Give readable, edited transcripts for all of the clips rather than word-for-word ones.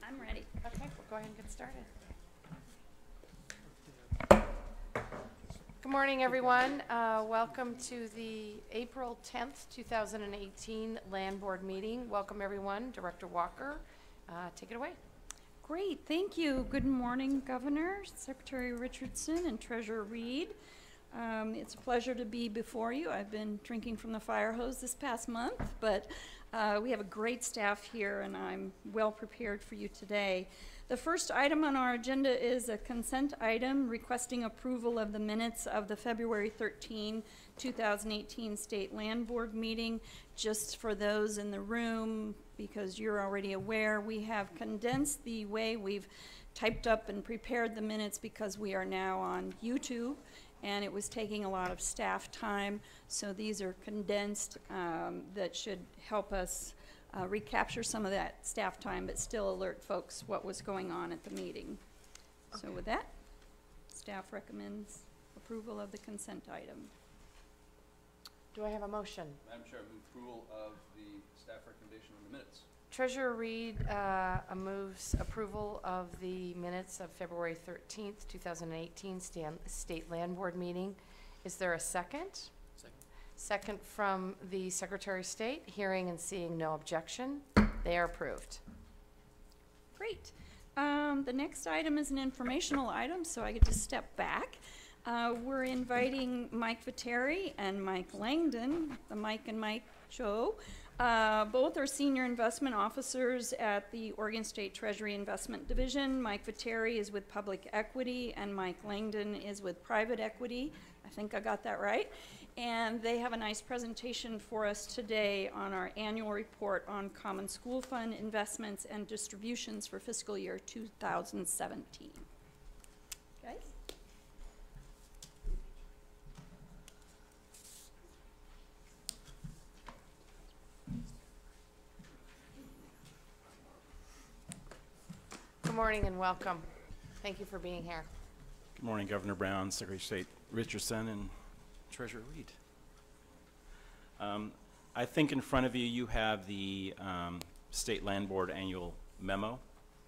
I'm ready. Okay, we'll go ahead and get started. Good morning, everyone. Welcome to the April 10th, 2018 Land Board meeting. Welcome, everyone. Director Walker, take it away. Great, thank you. Good morning, Governor, Secretary Richardson, and Treasurer Reed. It's a pleasure to be before you. I've been drinking from the fire hose this past month, but we have a great staff here, and I'm well prepared for you today. The first item on our agenda is a consent item requesting approval of the minutes of the February 13, 2018 State Land Board meeting. Just for those in the room, because you're already aware, we have condensed the way we've typed up and prepared the minutes because we are now on YouTube, and it was taking a lot of staff time. So these are condensed that should help us recapture some of that staff time, but still alert folks what was going on at the meeting. Okay. So with that, staff recommends approval of the consent item. Do I have a motion? Madam Chair, I move approval of the staff recommendation on the minutes. Treasurer Reed moves approval of the minutes of February 13th, 2018 State Land Board meeting. Is there a second? Second. Second from the Secretary of State. Hearing and seeing no objection, they are approved. Great. The next item is an informational item, so I get to step back. We're inviting Mike Viteri and Mike Langdon, the Mike and Mike show. Both are senior investment officers at the Oregon State Treasury Investment Division. Mike Viteri is with Public Equity, and Mike Langdon is with Private Equity. I think I got that right. And they have a nice presentation for us today on our annual report on Common School Fund investments and distributions for fiscal year 2017. Guys? Good morning and welcome. Thank you for being here. Good morning, Governor Brown, Secretary of State Richardson, and Treasurer Reed. I think in front of you, you have the State Land Board annual memo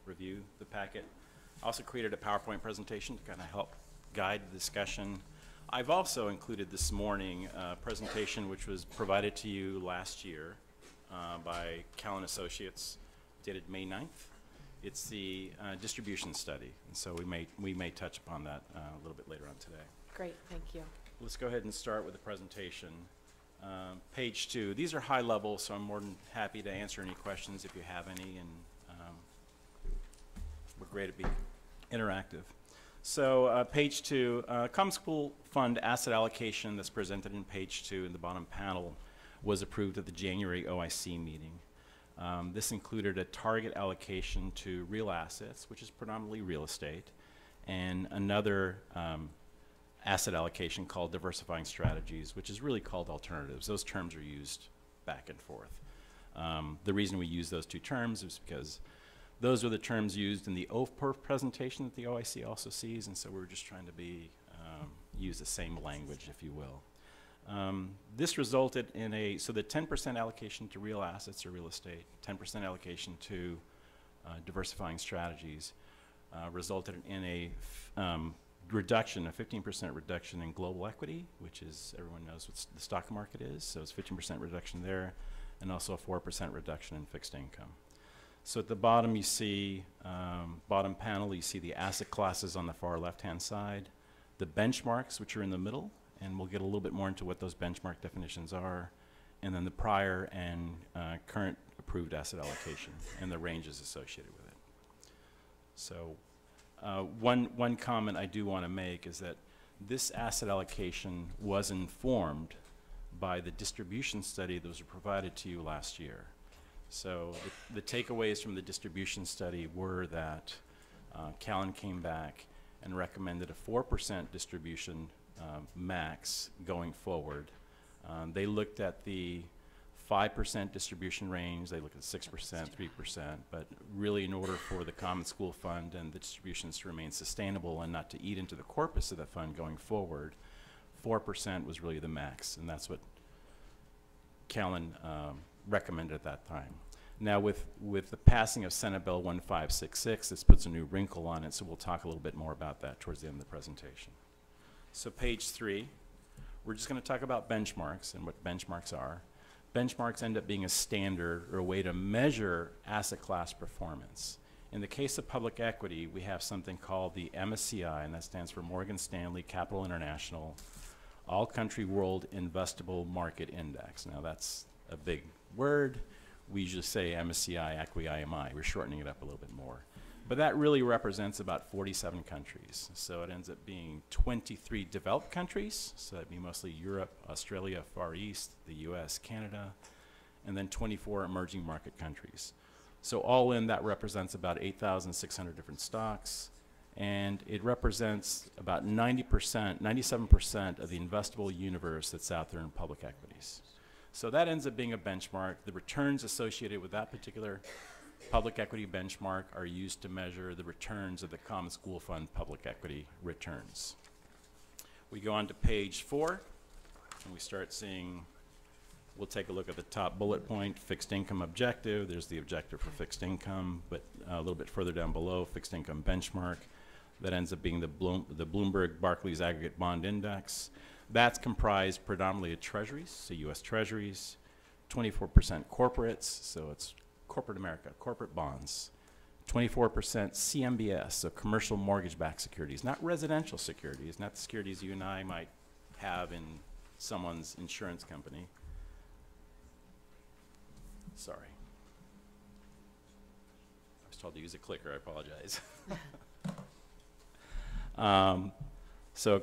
review, the packet. I also created a PowerPoint presentation to kind of help guide the discussion. I've also included this morning a presentation which was provided to you last year by Callan Associates, dated May 9th. It's the distribution study, and so we may touch upon that a little bit later on today. Great, thank you. Let's go ahead and start with the presentation. Page 2. These are high level, so I'm more than happy to answer any questions if you have any, and we're great to be interactive. So page 2, Common School Fund asset allocation that's presented in page 2 in the bottom panel was approved at the January OIC meeting. This included a target allocation to real assets, which is predominantly real estate, and another asset allocation called diversifying strategies, which is really called alternatives. Those terms are used back and forth. The reason we use those two terms is because those are the terms used in the OFPERF presentation that the OIC also sees, and so we're just trying to use the same language, if you will. This resulted in so the 10% allocation to real assets or real estate, 10% allocation to diversifying strategies resulted in a reduction, a 15% reduction in global equity, which is, everyone knows what the stock market is, so it's 15% reduction there, and also a 4% reduction in fixed income. So at the bottom you see, bottom panel, you see the asset classes on the far left-hand side, the benchmarks, which are in the middle, and we'll get a little bit more into what those benchmark definitions are, and then the prior and current approved asset allocation and the ranges associated with it. So one comment I do want to make is that this asset allocation was informed by the distribution study that was provided to you last year. So the takeaways from the distribution study were that Callan came back and recommended a 4% distribution max going forward. They looked at the 5% distribution range, they looked at 6%, 3%, but really in order for the Common School Fund and the distributions to remain sustainable and not to eat into the corpus of the fund going forward, 4% was really the max, and that's what Callan recommended at that time. Now, with the passing of Senate Bill 1566, this puts a new wrinkle on it, so we'll talk a little bit more about that towards the end of the presentation. So page 3, we're just going to talk about benchmarks and what benchmarks are. Benchmarks end up being a standard or a way to measure asset class performance. In the case of public equity, we have something called the MSCI, and that stands for Morgan Stanley Capital International All Country World Investable Market Index. Now, that's a big word. We usually say MSCI IMI. We're shortening it up a little bit more. But that really represents about 47 countries. So it ends up being 23 developed countries. So that'd be mostly Europe, Australia, Far East, the US, Canada, and then 24 emerging market countries. So all in, that represents about 8,600 different stocks. And it represents about 90%, 97% of the investable universe that's out there in public equities. So that ends up being a benchmark. The returns associated with that particular public equity benchmark are used to measure the returns of the Common School Fund public equity returns. We go on to page 4, and we start seeing, we'll take a look at the top bullet point, fixed income objective. There's the objective for fixed income, but a little bit further down below, fixed income benchmark. That ends up being the Bloomberg Barclays Aggregate Bond Index. That's comprised predominantly of treasuries, so U.S. treasuries, 24% corporates, so it's corporate America, corporate bonds, 24% CMBS, so commercial mortgage-backed securities, not residential securities, not the securities you and I might have in someone's insurance company. Sorry. I was told to use a clicker, I apologize. So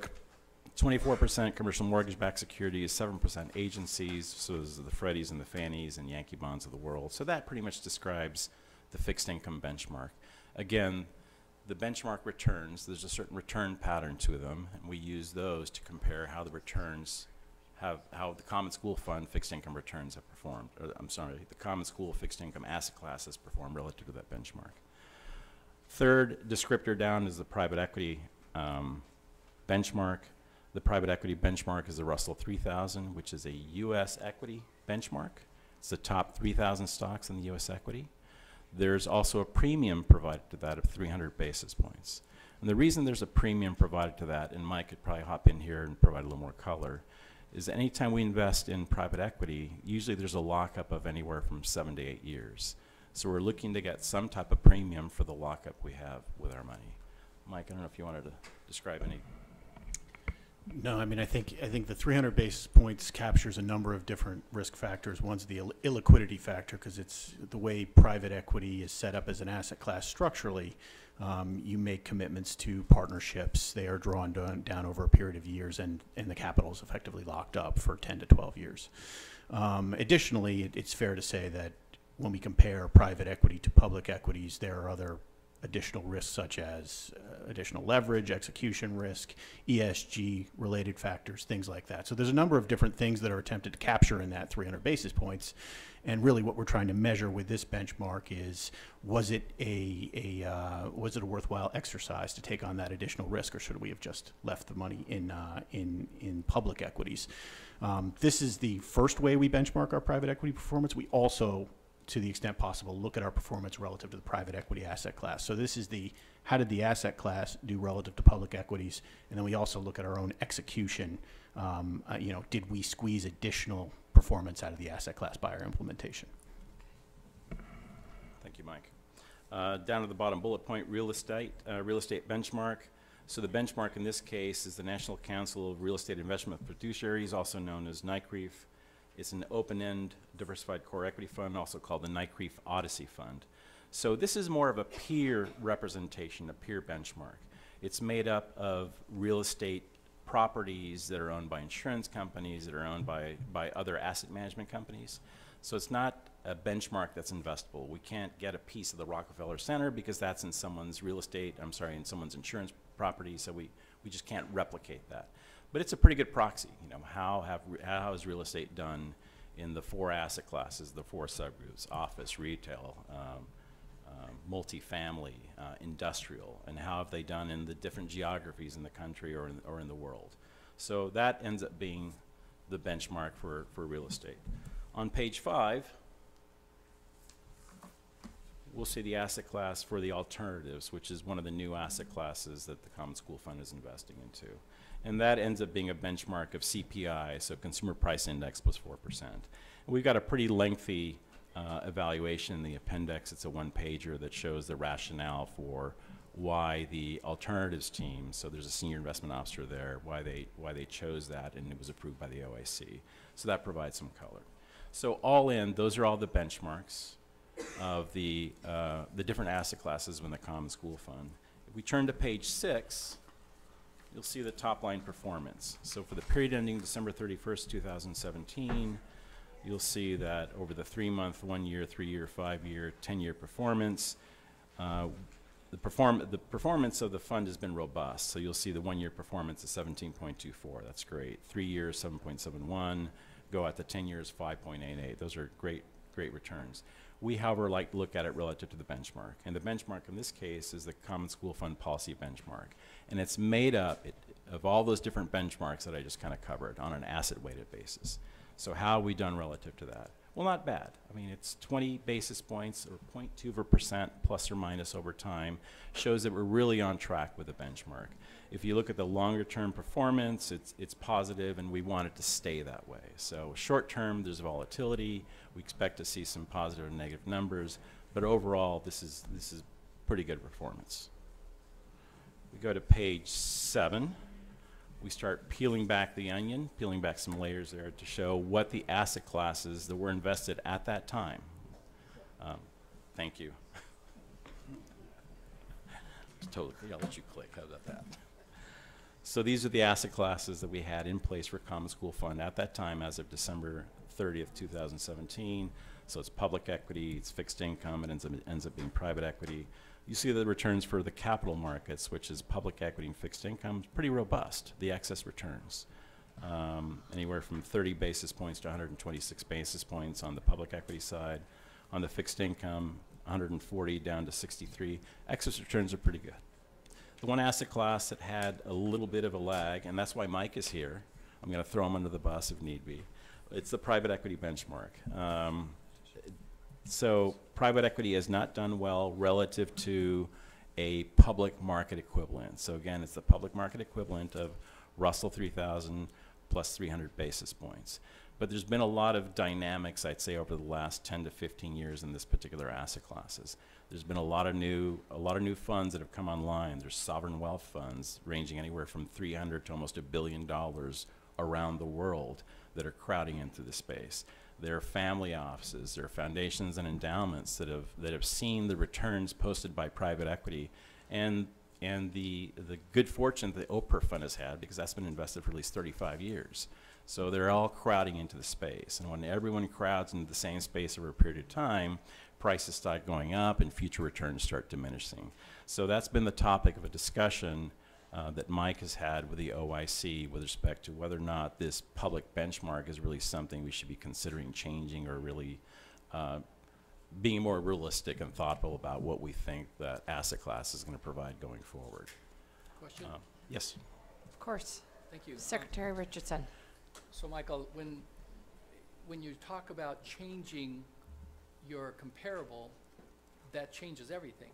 24% commercial mortgage-backed securities, 7% agencies, so those are the Freddies and the Fannies and Yankee bonds of the world. So that pretty much describes the fixed income benchmark. Again, the benchmark returns, there's a certain return pattern to them, and we use those to compare how the returns how the Common School Fund fixed income returns have performed. The Common School fixed income asset class has performed relative to that benchmark. Third descriptor down is the private equity benchmark. The private equity benchmark is the Russell 3000, which is a U.S. equity benchmark. It's the top 3,000 stocks in the U.S. equity. There's also a premium provided to that of 300 basis points. And the reason there's a premium provided to that, and Mike could probably hop in here and provide a little more color, is anytime we invest in private equity, usually there's a lockup of anywhere from 7 to 8 years. So we're looking to get some type of premium for the lockup we have with our money. Mike, I don't know if you wanted to describe any. No, I mean, I think the 300 basis points captures a number of different risk factors. One's the illiquidity factor, because it's the way private equity is set up as an asset class structurally. You make commitments to partnerships. They are drawn down over a period of years, and the capital is effectively locked up for 10 to 12 years. Additionally, it's fair to say that when we compare private equity to public equities, there are other additional risks such as additional leverage, execution risk, ESG related factors, things like that. So there's a number of different things that are attempted to capture in that 300 basis points. And really what we're trying to measure with this benchmark is, was it a worthwhile exercise to take on that additional risk, or should we have just left the money in public equities? This is the first way we benchmark our private equity performance. We also, to the extent possible, look at our performance relative to the private equity asset class. So this is the, how did the asset class do relative to public equities? And then we also look at our own execution. Did we squeeze additional performance out of the asset class by our implementation? Thank you, Mike. Down at the bottom bullet point, real estate benchmark. So the benchmark in this case is the National Council of Real Estate Investment Fiduciaries, also known as NYCREIF. It's an open-end diversified core equity fund, also called the NYCREIF Odyssey Fund. So this is more of a peer representation, a peer benchmark. It's made up of real estate properties that are owned by insurance companies, that are owned by other asset management companies. So it's not a benchmark that's investable. We can't get a piece of the Rockefeller Center because that's in someone's in someone's insurance property, so we just can't replicate that. But it's a pretty good proxy. How has real estate done in the 4 asset classes, the 4 subgroups: office, retail, multifamily, industrial, and how have they done in the different geographies in the country or in the world? So that ends up being the benchmark for real estate. On page 5, we'll see the asset class for the alternatives, which is one of the new asset classes that the Common School Fund is investing into. And that ends up being a benchmark of CPI, so Consumer Price Index plus 4%. And we've got a pretty lengthy evaluation in the appendix. It's a one-pager that shows the rationale for why the alternatives team, so there's a senior investment officer there, why they chose that, and it was approved by the OIC. So that provides some color. So all in, those are all the benchmarks of the different asset classes within the Common School Fund. If we turn to page 6, you'll see the top line performance. So for the period ending December 31st, 2017, you'll see that over the 3-month, 1-year, 3-year, 5-year, 10-year performance, the performance of the fund has been robust. So you'll see the 1-year performance is 17.24. That's great. 3 years, 7.71. Go out to 10 years, 5.88. Those are great returns. We, however, like to look at it relative to the benchmark. And the benchmark in this case is the Common School Fund Policy Benchmark. And it's made up of all those different benchmarks that I just kind of covered on an asset-weighted basis. So how have we done relative to that? Well, not bad. I mean, it's 20 basis points or 0.2% plus or minus over time, shows that we're really on track with the benchmark. If you look at the longer term performance, it's positive, and we want it to stay that way. So short term, there's volatility. We expect to see some positive and negative numbers, but overall, this is pretty good performance. We go to page 7. We start peeling back the onion, peeling back some layers there to show what the asset classes that were invested at that time. Thank you. Totally, I'll let you click. How about that? So these are the asset classes that we had in place for Common School Fund at that time as of December 30th, 2017. So it's public equity, it's fixed income, it ends up being private equity. You see the returns for the capital markets, which is public equity and fixed income, is pretty robust, the excess returns. Anywhere from 30 basis points to 126 basis points on the public equity side. On the fixed income, 140 down to 63. Excess returns are pretty good. The one asset class that had a little bit of a lag, and that's why Mike is here, I'm going to throw him under the bus if need be, it's the private equity benchmark. So private equity has not done well relative to a public market equivalent. So again, it's the public market equivalent of Russell 3000 plus 300 basis points. But there's been a lot of dynamics, I'd say, over the last 10 to 15 years in this particular asset classes. There's been a lot of new funds that have come online. There's sovereign wealth funds ranging anywhere from $300 to almost $1 billion around the world that are crowding into the space. There are family offices, there are foundations and endowments that have seen the returns posted by private equity, and the good fortune that the Oprah fund has had, because that's been invested for at least 35 years. So they're all crowding into the space, and when everyone crowds into the same space over a period of time, prices start going up and future returns start diminishing. So that's been the topic of a discussion that Mike has had with the OIC with respect to whether or not this public benchmark is really something we should be considering changing, or really being more realistic and thoughtful about what we think that asset class is going to provide going forward. Question? Yes. Of course. Thank you. Secretary Richardson. So Michael, when you talk about changing your comparable, that changes everything.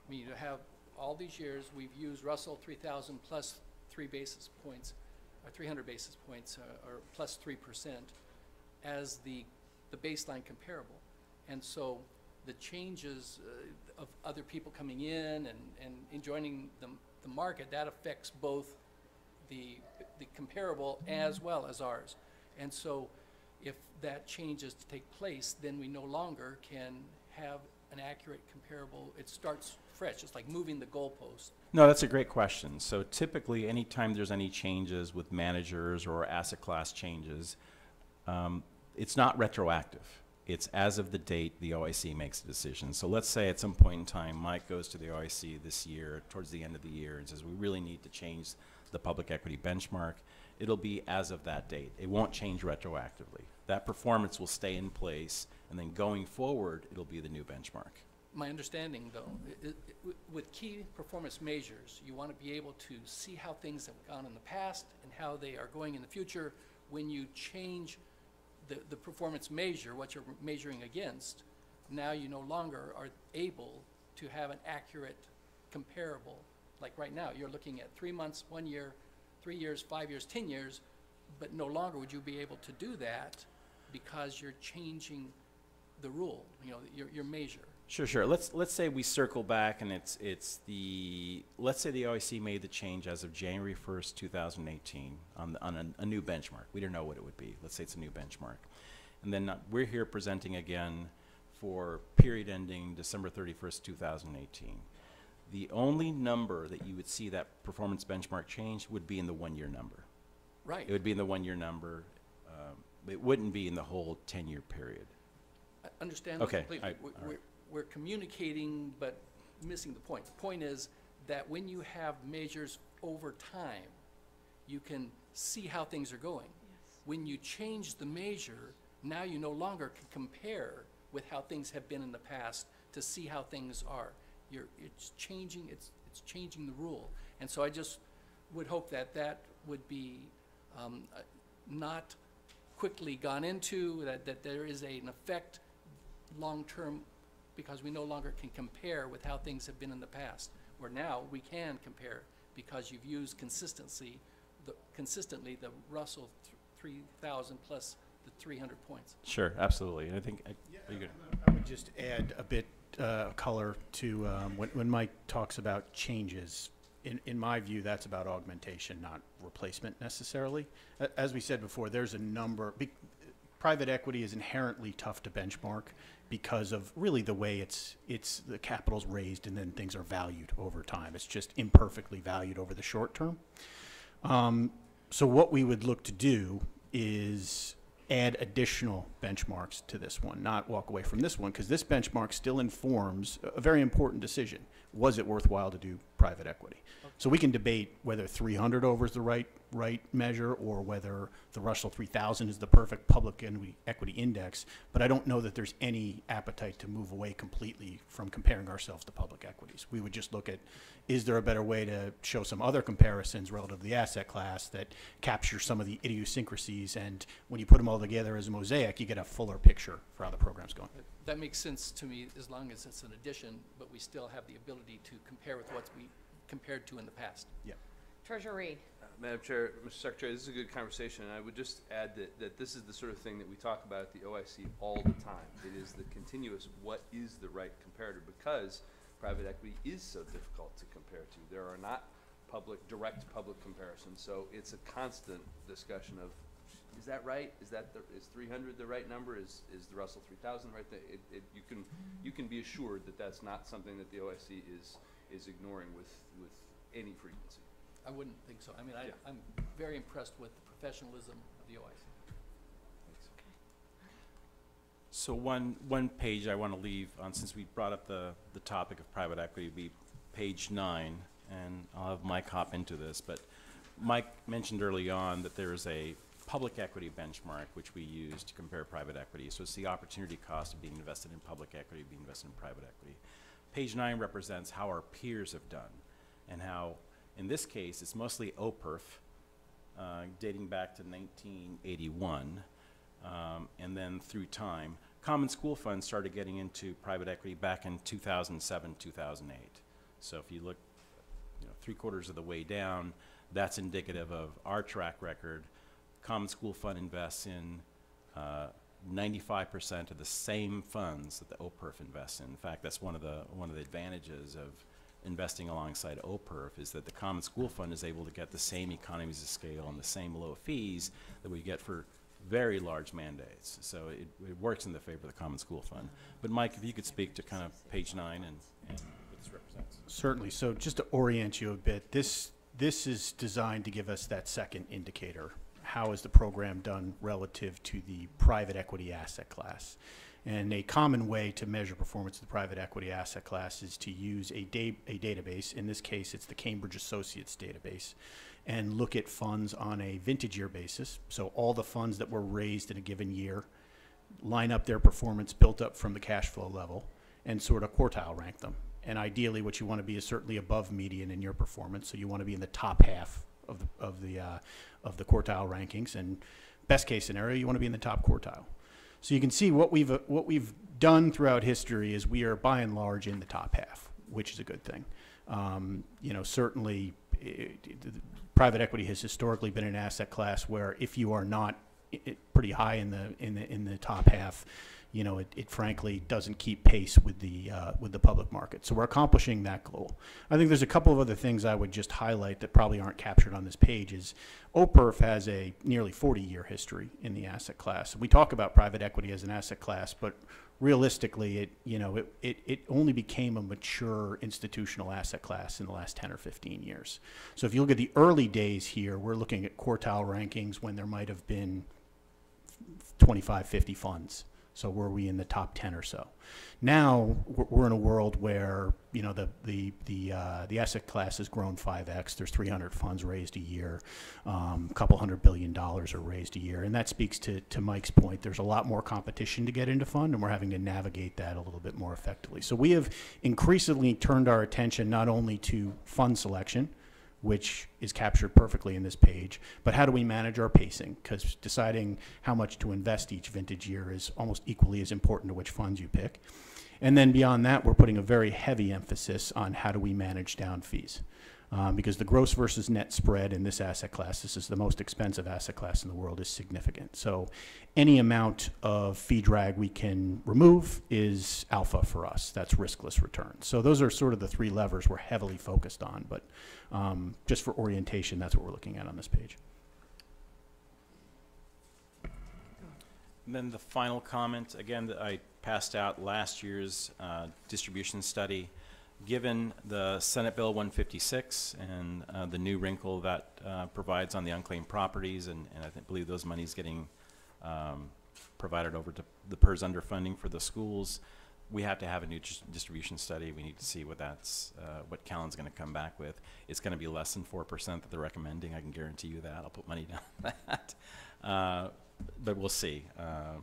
I mean, you have all these years, we've used Russell 3000 plus 3 basis points, or 300 basis points, or plus 3% as the baseline comparable. And so the changes of other people coming in and joining the market, that affects both the comparable as well as ours. And so if that change is to take place, then we no longer can have an accurate comparable. It starts fresh. It's like moving the goalpost. No, that's a great question. So typically, anytime there's any changes with managers or asset class changes, it's not retroactive. It's as of the date the OIC makes a decision. So let's say at some point in time, Mike goes to the OIC this year, towards the end of the year, and says, we really need to change the public equity benchmark. It'll be as of that date. It won't change retroactively. That performance will stay in place, and then going forward, it'll be the new benchmark. My understanding, though, with key performance measures, you want to be able to see how things have gone in the past and how they are going in the future. When you change the performance measure, what you're measuring against, now you no longer are able to have an accurate comparable. Like right now, you're looking at 3 months, 1 year, 3 years, 5 years, 10 years, but no longer would you be able to do that because you're changing the rule, you know, your measure. Sure. Let's say we circle back and it's the, let's say the OIC made the change as of January 1st, 2018 on a new benchmark. We don't know what it would be. Let's say it's a new benchmark. And then we're here presenting again for period ending December 31st, 2018. The only number that you would see that performance benchmark change would be in the 1-year number. Right. It would be in the 1-year number. It wouldn't be in the whole 10-year period. I understand that Okay, completely. all right. We're communicating, but missing the point. The point is that when you have measures over time, you can see how things are going. When you change the measure, now you no longer can compare with how things have been in the past to see how things are. It's changing the rule. And so I just would hope that that would be not quickly gone into, that there is an effect long-term, because we no longer can compare with how things have been in the past, where now we can compare because you've used consistently the Russell 3,000 plus the 300 points. Sure, absolutely. And I think, are you good? I would just add a bit color to when Mike talks about changes. In my view, that's about augmentation, not replacement necessarily. As we said before, there's a number. Private equity is inherently tough to benchmark because of really the way it's the capital's raised and then things are valued over time. It's just imperfectly valued over the short term. So what we would look to do is add additional benchmarks to this one, not walk away from this one, because this benchmark still informs a very important decision. Was it worthwhile to do private equity? So we can debate whether 300 over is the right measure or whether the Russell 3000 is the perfect public equity index, but I don't know that there's any appetite to move away completely from comparing ourselves to public equities. We would just look at, is there a better way to show some other comparisons relative to the asset class that capture some of the idiosyncrasies, and when you put them all together as a mosaic, you get a fuller picture for how the program's going. That makes sense to me as long as it's an addition, but we still have the ability to compare with what we compared to in the past. Yeah. Treasurer Reed. Madam Chair, Mr. Secretary, this is a good conversation, and I would just add that this is the sort of thing that we talk about at the OIC all the time. It is the continuous what is the right comparator, because private equity is so difficult to compare to. There are not direct public comparisons, so it's a constant discussion of, is that right? Is 300 the right number? Is the Russell 3000 right? You can be assured that that's not something that the OIC is ignoring with any frequency. I wouldn't think so. I mean, Yeah. I'm very impressed with the professionalism of the OIC. So one page I want to leave on, since we brought up the topic of private equity, would be page 9, and I'll have Mike hop into this, but Mike mentioned early on that there is a public equity benchmark which we use to compare private equity. So it's the opportunity cost of being invested in public equity, being invested in private equity. Page 9 represents how our peers have done, and how, in this case, it's mostly OPERF, dating back to 1981, and then through time. Common School Fund started getting into private equity back in 2007, 2008. So if you look 3/4 of the way down, that's indicative of our track record. Common School Fund invests in 95% of the same funds that the OPERF invests in. In fact, that's one of the advantages of investing alongside OPERF, is that the Common School Fund is able to get the same economies of scale and the same low fees that we get for very large mandates. So it works in the favor of the Common School Fund. But Mike, if you could speak to kind of page 9 and what this represents. Certainly. So just to orient you a bit, this is designed to give us that second indicator. How is the program done relative to the private equity asset class? And a common way to measure performance of the private equity asset class is to use a database. In this case, it's the Cambridge Associates database, and look at funds on a vintage year basis. So all the funds that were raised in a given year, line up their performance built up from the cash flow level, and sort of quartile rank them. And ideally, what you want to be is certainly above median in your performance. So you want to be in the top half of the quartile rankings, and best case scenario, you want to be in the top quartile. So you can see what we've done throughout history is we are by and large in the top half, which is a good thing. You know, certainly private equity has historically been an asset class where if you are not pretty high in the top half, you know, it frankly doesn't keep pace with the public market. So we're accomplishing that goal. I think there's a couple of other things I would just highlight that probably aren't captured on this page. Is OPERF has a nearly 40-year history in the asset class. We talk about private equity as an asset class, but realistically, it only became a mature institutional asset class in the last 10 or 15 years. So if you look at the early days here, we're looking at quartile rankings when there might have been 25, 50 funds. So were we in the top 10 or so? Now we're in a world where, you know, the asset class has grown 5x. There's 300 funds raised a year. A couple $100 billion are raised a year. And that speaks to Mike's point. There's a lot more competition to get into fund, and we're having to navigate that a little bit more effectively. So we have increasingly turned our attention not only to fund selection, which is captured perfectly in this page, but how do we manage our pacing? Because deciding how much to invest each vintage year is almost equally as important to which funds you pick. And then beyond that, we're putting a very heavy emphasis on how do we manage down fees. Because the gross versus net spread in this asset class, this is the most expensive asset class in the world, is significant. So any amount of fee drag we can remove is alpha for us. That's riskless return. So those are sort of the three levers we're heavily focused on. But just for orientation, that's what we're looking at on this page. And then the final comment, again, that I passed out last year's distribution study. Given the Senate Bill 156 and the new wrinkle that provides on the unclaimed properties, and I believe those monies getting provided over to the PERS underfunding for the schools, we have to have a new distribution study. We need to see what what Callan's going to come back with. It's going to be less than 4% that they're recommending. I can guarantee you that. I'll put money down on that. But we'll see.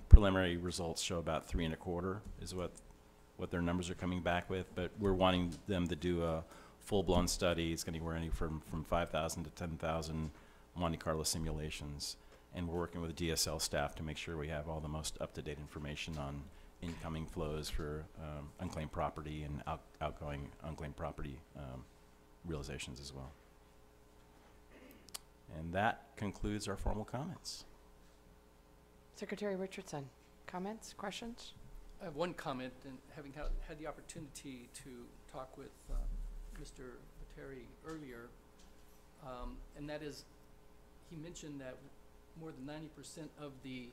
Preliminary results show about 3.25 is what their numbers are coming back with, but we're wanting them to do a full-blown study. It's going to be anywhere from 5,000 to 10,000 Monte Carlo simulations, and we're working with DSL staff to make sure we have all the most up-to-date information on incoming flows for unclaimed property and outgoing unclaimed property realizations as well. And that concludes our formal comments. Secretary Richardson, comments, questions? I have one comment, and having had the opportunity to talk with Mr. Viteri earlier, and that is, he mentioned that more than 90% of the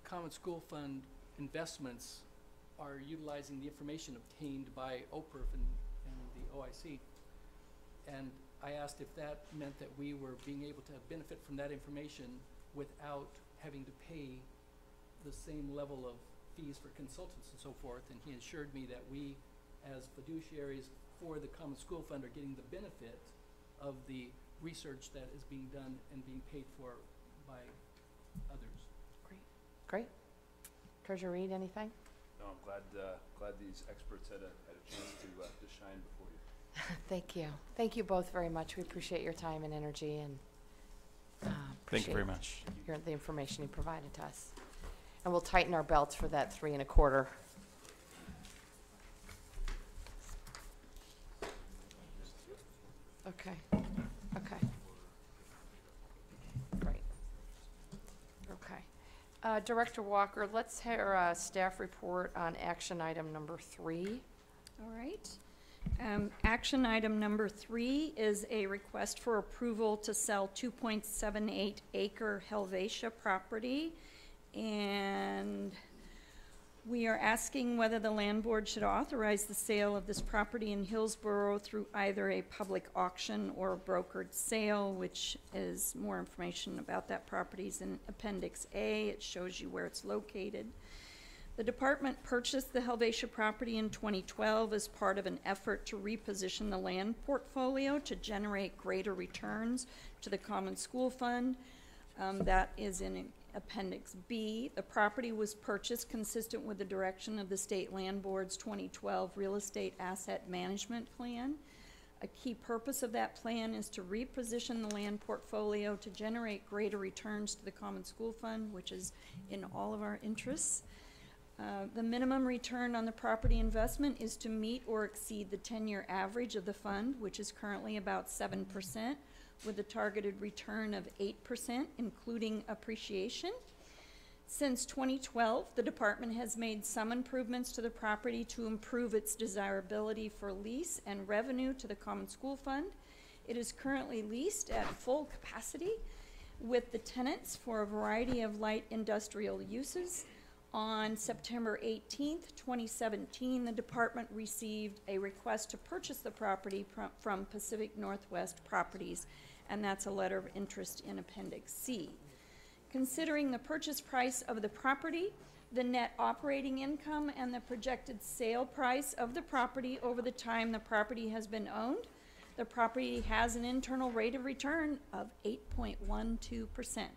Common School Fund investments are utilizing the information obtained by OPERF and the OIC. And I asked if that meant that we were being able to benefit from that information without having to pay the same level of fees for consultants and so forth, and he assured me that we, as fiduciaries for the Common School Fund, are getting the benefit of the research that is being done and being paid for by others. Great. Treasurer Reed, anything? No, I'm glad these experts had a chance to shine before you. Thank you. Thank you both very much. We appreciate your time and energy, and Thank you very much. the information you provided to us. And we'll tighten our belts for that 3.25. Okay. Great. Okay. Director Walker, let's hear a staff report on action item number 3. All right. Action item number 3 is a request for approval to sell 2.78 acre Helvetia property. And we are asking whether the land board should authorize the sale of this property in Hillsborough through either a public auction or a brokered sale, which is more information about that property is in Appendix A. It shows you where it's located. The department purchased the Helvetia property in 2012 as part of an effort to reposition the land portfolio to generate greater returns to the Common School Fund. That is in Appendix B. The property was purchased consistent with the direction of the State Land Board's 2012 Real Estate Asset Management Plan. A key purpose of that plan is to reposition the land portfolio to generate greater returns to the Common School Fund, which is in all of our interests. The minimum return on the property investment is to meet or exceed the 10-year average of the fund, which is currently about 7%, with a targeted return of 8%, including appreciation. Since 2012, the department has made some improvements to the property to improve its desirability for lease and revenue to the Common School Fund. It is currently leased at full capacity with the tenants for a variety of light industrial uses. On September 18th, 2017, the department received a request to purchase the property from Pacific Northwest Properties, and that's a letter of interest in Appendix C. Considering the purchase price of the property, the net operating income, and the projected sale price of the property over the time the property has been owned, the property has an internal rate of return of 8.12%.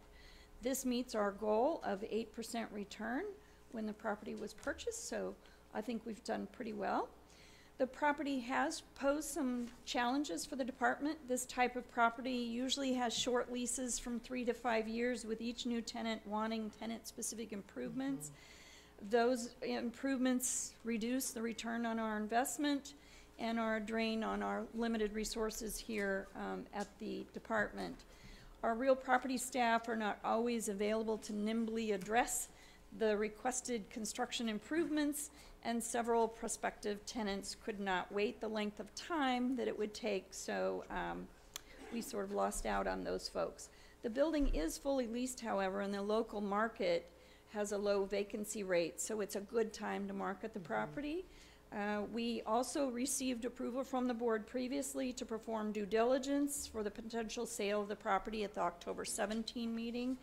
This meets our goal of 8% return when the property was purchased, so I think we've done pretty well. The property has posed some challenges for the department. This type of property usually has short leases from 3 to 5 years, with each new tenant wanting tenant-specific improvements. Those improvements reduce the return on our investment and are a drain on our limited resources here at the department. Our real property staff are not always available to nimbly address the requested construction improvements, and several prospective tenants could not wait the length of time that it would take, so we sort of lost out on those folks. The building is fully leased, however, and the local market has a low vacancy rate, so it's a good time to market the property. We also received approval from the board previously to perform due diligence for the potential sale of the property at the October 17 meeting.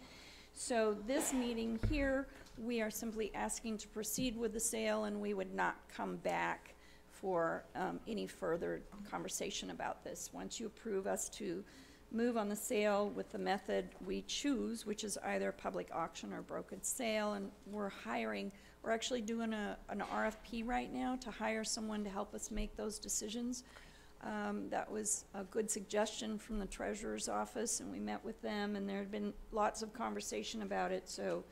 So this meeting here, we are simply asking to proceed with the sale, and we would not come back for any further conversation about this. Once you approve us to move on the sale with the method we choose, which is either public auction or brokered sale, and we're actually doing an RFP right now to hire someone to help us make those decisions. That was a good suggestion from the treasurer's office, and we met with them, and there had been lots of conversation about it, so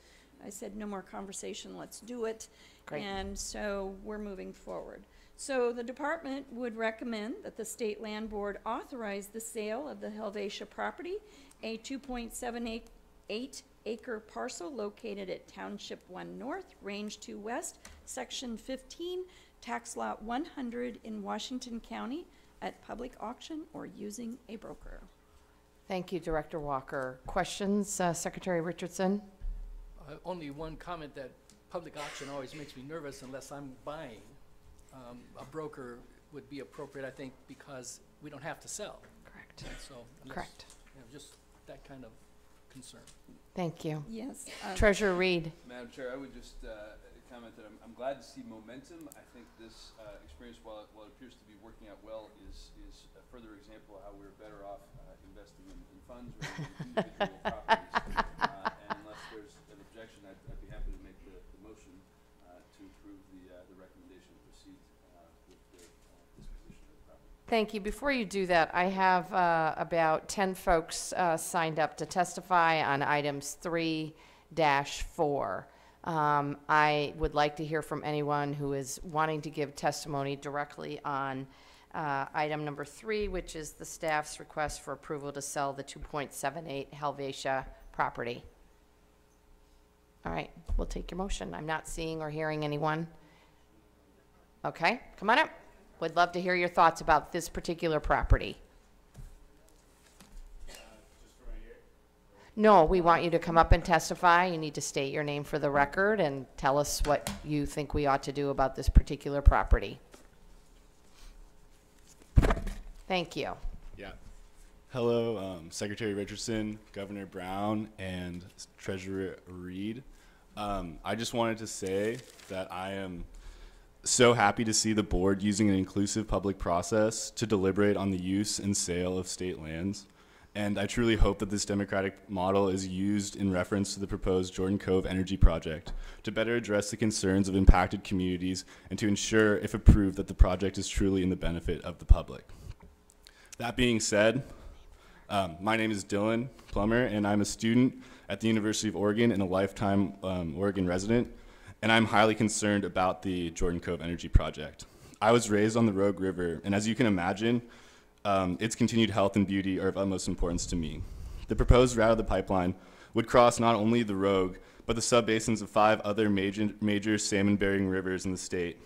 I said, no more conversation, let's do it. Great. And so we're moving forward. So the department would recommend that the State Land Board authorize the sale of the Helvetia property, a 2.78 acre parcel located at Township 1 North, Range 2 West, Section 15, Tax Lot 100 in Washington County, at public auction or using a broker. Thank you, Director Walker. Questions, Secretary Richardson? Only one comment, that public auction always makes me nervous unless I'm buying. A broker would be appropriate, I think, because we don't have to sell. Correct. And so, Correct. Just that kind of concern. Thank you. Yes. Treasurer Reed. Madam Chair, I would just comment that I'm glad to see momentum. I think this experience, while it appears to be working out well, is a further example of how we're better off investing in funds rather than individual properties. And unless there's an objection, I'd be happy to make the motion to approve the recommendation to proceed with the disposition of the property. Thank you. Before you do that, I have about 10 folks signed up to testify on items 3-4. I would like to hear from anyone who is wanting to give testimony directly on item number 3, which is the staff's request for approval to sell the 2.78 Helvetia property. All right, we'll take your motion. I'm not seeing or hearing anyone. Okay, come on up. Would love to hear your thoughts about this particular property. No, we want you to come up and testify. You need to state your name for the record and tell us what you think we ought to do about this particular property. Thank you. Yeah. Hello, Secretary Richardson, Governor Brown, and Treasurer Reed. I just wanted to say that I am so happy to see the board using an inclusive public process to deliberate on the use and sale of state lands. And I truly hope that this democratic model is used in reference to the proposed Jordan Cove Energy Project to better address the concerns of impacted communities and to ensure, if approved, that the project is truly in the benefit of the public. That being said, my name is Dylan Plummer, and I'm a student at the University of Oregon and a lifetime Oregon resident, and I'm highly concerned about the Jordan Cove Energy Project. I was raised on the Rogue River, and as you can imagine, its continued health and beauty are of utmost importance to me. The proposed route of the pipeline would cross not only the Rogue, but the subbasins of 5 other major salmon-bearing rivers in the state.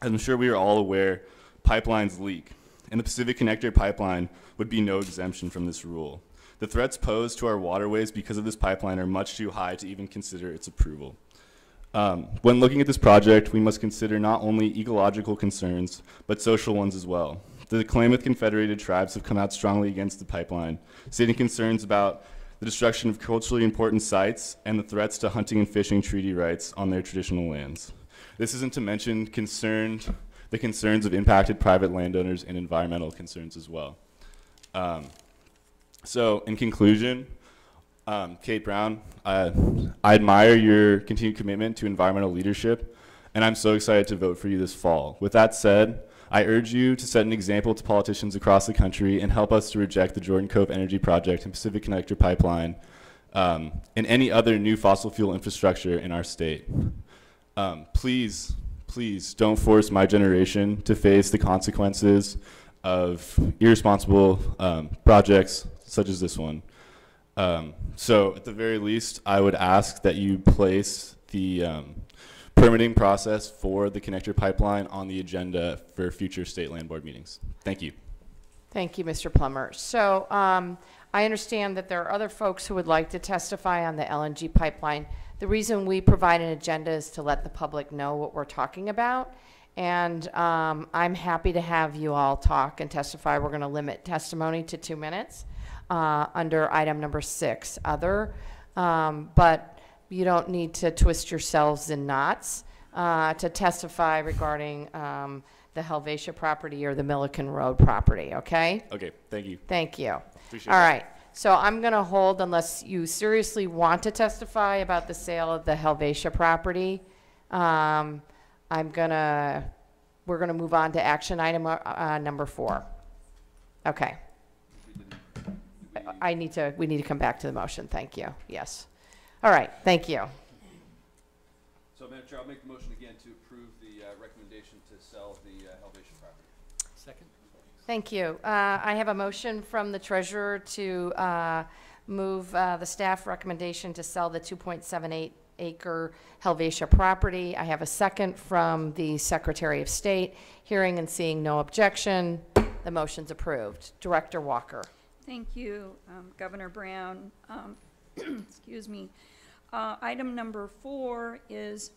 As I'm sure we are all aware, pipelines leak, and the Pacific Connector pipeline would be no exemption from this rule. The threats posed to our waterways because of this pipeline are much too high to even consider its approval. When looking at this project, we must consider not only ecological concerns, but social ones as well. The Klamath Confederated Tribes have come out strongly against the pipeline, stating concerns about the destruction of culturally important sites and the threats to hunting and fishing treaty rights on their traditional lands. This isn't to mention the concerns of impacted private landowners and environmental concerns as well. So in conclusion, Kate Brown, I admire your continued commitment to environmental leadership, and I'm so excited to vote for you this fall. With that said, I urge you to set an example to politicians across the country and help us to reject the Jordan Cove Energy Project and Pacific Connector Pipeline and any other new fossil fuel infrastructure in our state. Please don't force my generation to face the consequences of irresponsible projects such as this one. So at the very least, I would ask that you place the permitting process for the connector pipeline on the agenda for future state land board meetings. Thank you. Thank you, Mr. Plummer. So I understand that there are other folks who would like to testify on the LNG pipeline. The reason we provide an agenda is to let the public know what we're talking about. And I'm happy to have you all talk and testify. We're going to limit testimony to 2 minutes under item number 6, other. But you don't need to twist yourselves in knots to testify regarding the Helvetia property or the Milliken Road property, okay? Okay, thank you. Thank you. Appreciate All it. right. So I'm going to hold unless you seriously want to testify about the sale of the Helvetia property. We're going to move on to action item number 4. Okay. We need to come back to the motion. Thank you. Yes. All right. Thank you. So, Madam Chair, I'll make the motion again to approve the recommendation to sell the Helvetia property. Second? Thank you. I have a motion from the treasurer to move the staff recommendation to sell the 2.78 acre Helvetia property. I have a second from the Secretary of State. Hearing and seeing no objection, the motion's approved. Director Walker. Thank you, Governor Brown. Excuse me. Item number 4 is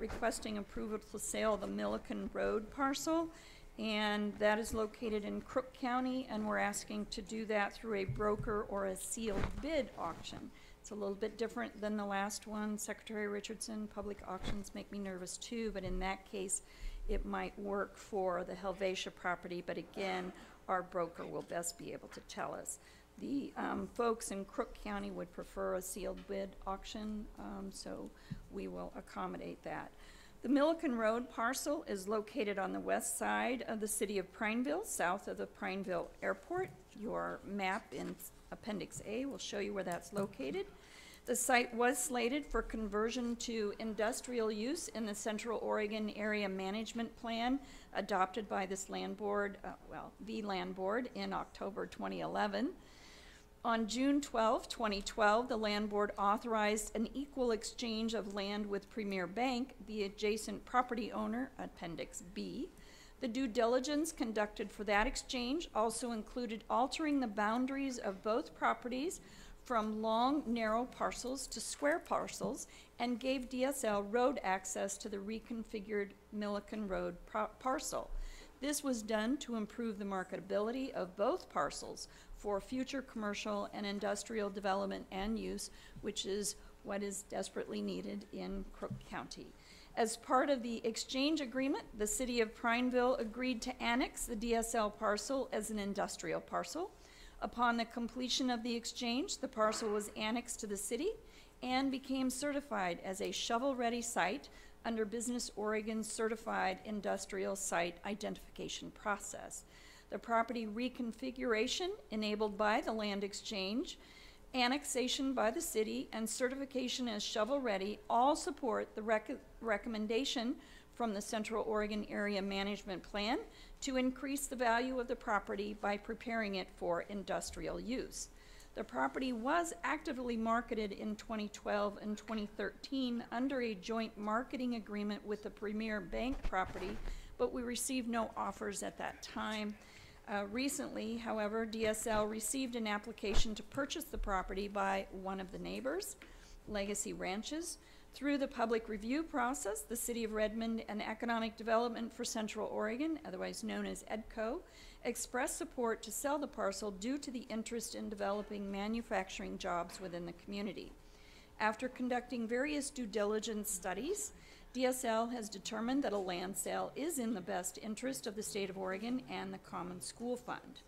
requesting approval to sale the Milliken Road parcel, and that is located in Crook County, and we're asking to do that through a broker or a sealed bid auction. It's a little bit different than the last one. Secretary Richardson, public auctions make me nervous too, but in that case, it might work for the Helvetia property, but again, our broker will best be able to tell us. The folks in Crook County would prefer a sealed bid auction, so we will accommodate that. The Milliken Road parcel is located on the west side of the city of Prineville, south of the Prineville Airport. Your map in Appendix A will show you where that's located. The site was slated for conversion to industrial use in the Central Oregon Area Management Plan adopted by this land board, the land board, in October 2011. On June 12, 2012, the land board authorized an equal exchange of land with Premier Bank, the adjacent property owner, Appendix B. The due diligence conducted for that exchange also included altering the boundaries of both properties from long, narrow parcels to square parcels and gave DSL road access to the reconfigured Milliken Road parcel. This was done to improve the marketability of both parcels for future commercial and industrial development and use, which is what is desperately needed in Crook County. As part of the exchange agreement, the city of Prineville agreed to annex the DSL parcel as an industrial parcel. Upon the completion of the exchange, the parcel was annexed to the city and became certified as a shovel-ready site under Business Oregon's Certified Industrial Site Identification Process. The property reconfiguration enabled by the land exchange, annexation by the city, and certification as shovel-ready all support the recommendation from the Central Oregon Area Management Plan to increase the value of the property by preparing it for industrial use. The property was actively marketed in 2012 and 2013 under a joint marketing agreement with the Premier Bank property, but we received no offers at that time. Recently, however, DSL received an application to purchase the property by one of the neighbors, Legacy Ranches. Through the public review process, the City of Redmond and Economic Development for Central Oregon, otherwise known as EDCO, expressed support to sell the parcel due to the interest in developing manufacturing jobs within the community. After conducting various due diligence studies, DSL has determined that a land sale is in the best interest of the state of Oregon and the Common School Fund.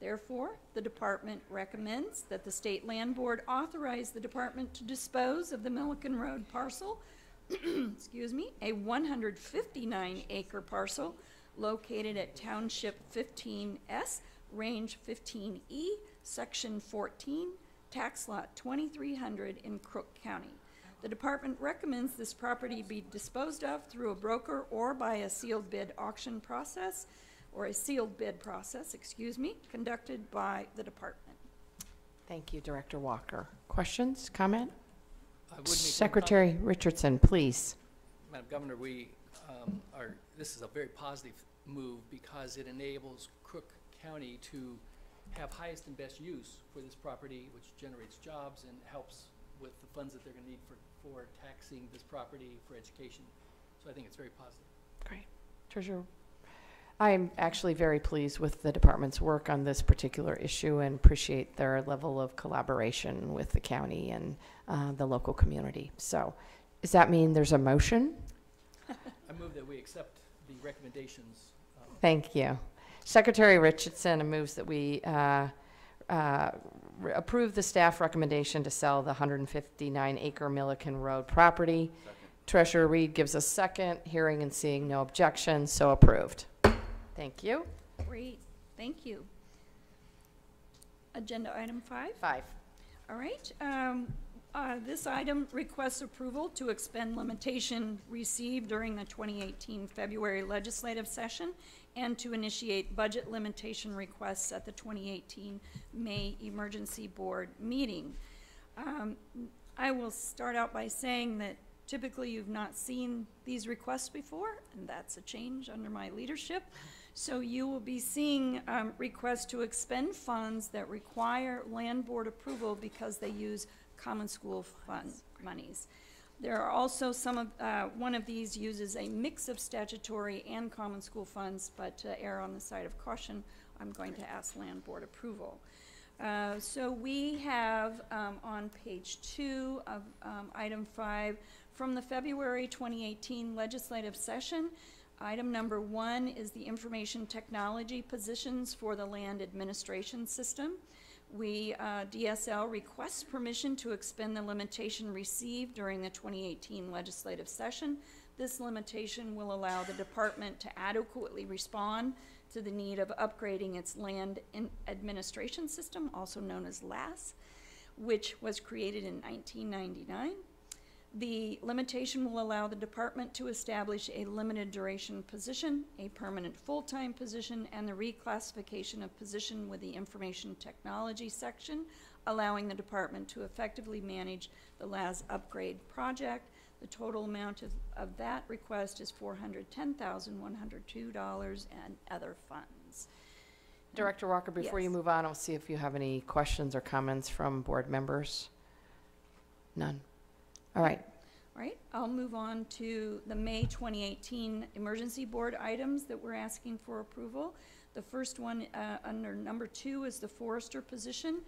Therefore, the department recommends that the State Land Board authorize the department to dispose of the Milliken Road parcel, excuse me, a 159-acre parcel located at Township 15S, Range 15E, Section 14, Tax Lot 2300 in Crook County. The department recommends this property be disposed of through a broker or by a sealed bid auction process, or a sealed bid process, excuse me, conducted by the department. Thank you, Director Walker. Questions, comment? I would make one Secretary Richardson, please. Madam Governor, this is a very positive move because it enables Crook County to have highest and best use for this property, which generates jobs and helps with the funds that they're going to need for taxing this property for education. So I think it's very positive. Great. Treasurer, I'm actually very pleased with the department's work on this particular issue and appreciate their level of collaboration with the county and the local community. So does that mean there's a motion? I move that we accept the recommendations. Thank you. Secretary Richardson moves that we approve the staff recommendation to sell the 159-acre Milliken Road property. Second. Treasurer Reed gives a second. Hearing and seeing no objection, so approved. Thank you. Great, thank you. Agenda item 5. 5. All right, this item requests approval to expend limitation received during the 2018 February legislative session and to initiate budget limitation requests at the 2018 May Emergency Board meeting. I will start out by saying that typically you've not seen these requests before, and that's a change under my leadership. So you will be seeing requests to expend funds that require land board approval because they use common school fund monies. There are also one of these uses a mix of statutory and common school funds, but to err on the side of caution, I'm going to ask land board approval. So we have on page 2 of item 5 from the February 2018 legislative session. Item number 1 is the information technology positions for the land administration system. DSL requests permission to expend the limitation received during the 2018 legislative session. This limitation will allow the department to adequately respond to the need of upgrading its land administration system, also known as LAS, which was created in 1999. The limitation will allow the department to establish a limited duration position, a permanent full-time position, and the reclassification of position with the information technology section, allowing the department to effectively manage the LAS upgrade project. The total amount of that request is $410,102 and other funds. Director Walker, before you Yes. move on, I'll see if you have any questions or comments from board members. None. All right. All right, I'll move on to the May 2018 Emergency Board items that we're asking for approval. The first one under number 2 is the forester position.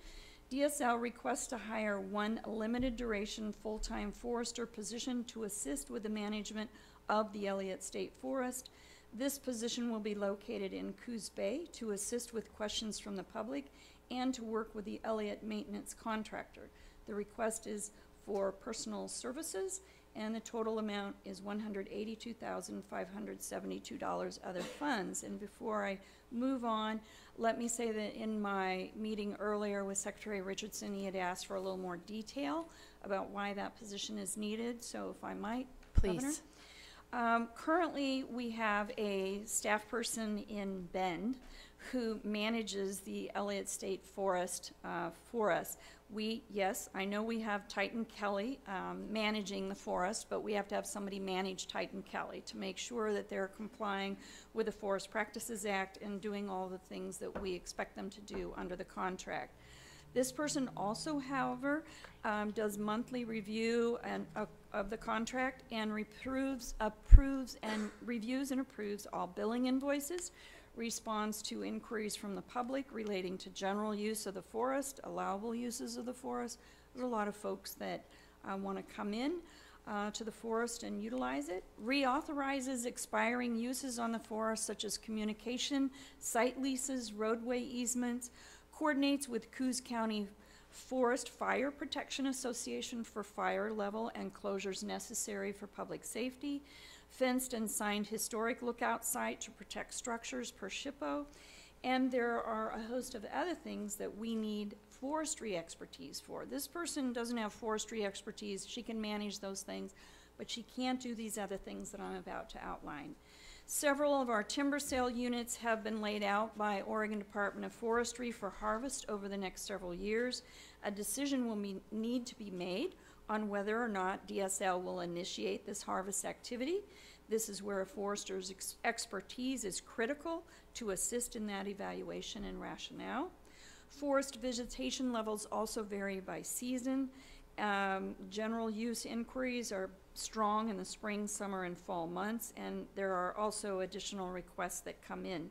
DSL requests to hire one limited duration full-time forester position to assist with the management of the Elliott State Forest. This position will be located in Coos Bay to assist with questions from the public and to work with the Elliott maintenance contractor. The request is for personal services, and the total amount is $182,572 other funds. And before I move on, let me say that in my meeting earlier with Secretary Richardson, he had asked for a little more detail about why that position is needed. So if I might, Governor? Please. Currently, we have a staff person in Bend who manages the Elliott State Forest for us. Yes, I know we have Titan Kelly managing the forest, but we have to have somebody manage Titan Kelly to make sure that they're complying with the Forest Practices Act and doing all the things that we expect them to do under the contract. This person also, however, does monthly review of the contract and reviews and approves all billing invoices, responds to inquiries from the public relating to general use of the forest, allowable uses of the forest. There's a lot of folks that want to come in to the forest and utilize it. Reauthorizes expiring uses on the forest such as communication, site leases, roadway easements, coordinates with Coos County Forest Fire Protection Association for fire level and closures necessary for public safety, fenced and signed historic lookout site to protect structures per SHPO, and there are a host of other things that we need forestry expertise for. This person doesn't have forestry expertise. She can manage those things, but she can't do these other things that I'm about to outline. Several of our timber sale units have been laid out by Oregon Department of Forestry for harvest over the next several years. A decision will need to be made on whether or not DSL will initiate this harvest activity. This is where a forester's expertise is critical to assist in that evaluation and rationale. Forest vegetation levels also vary by season. General use inquiries are strong in the spring, summer, and fall months, and there are also additional requests that come in.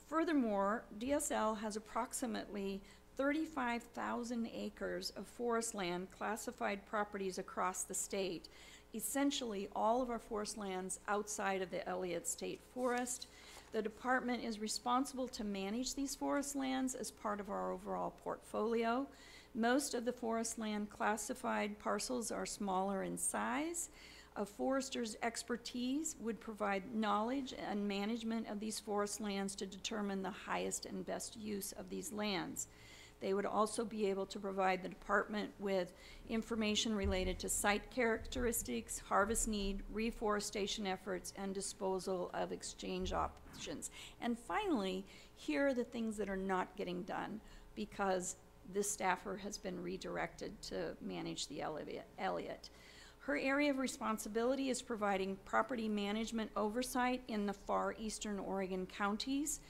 Furthermore, DSL has approximately 35,000 acres of forest land classified properties across the state, essentially all of our forest lands outside of the Elliott State Forest. The department is responsible to manage these forest lands as part of our overall portfolio. Most of the forest land classified parcels are smaller in size. A forester's expertise would provide knowledge and management of these forest lands to determine the highest and best use of these lands. They would also be able to provide the department with information related to site characteristics, harvest need, reforestation efforts, and disposal of exchange options. And finally, here are the things that are not getting done because this staffer has been redirected to manage the Elliott. Her area of responsibility is providing property management oversight in the far eastern Oregon counties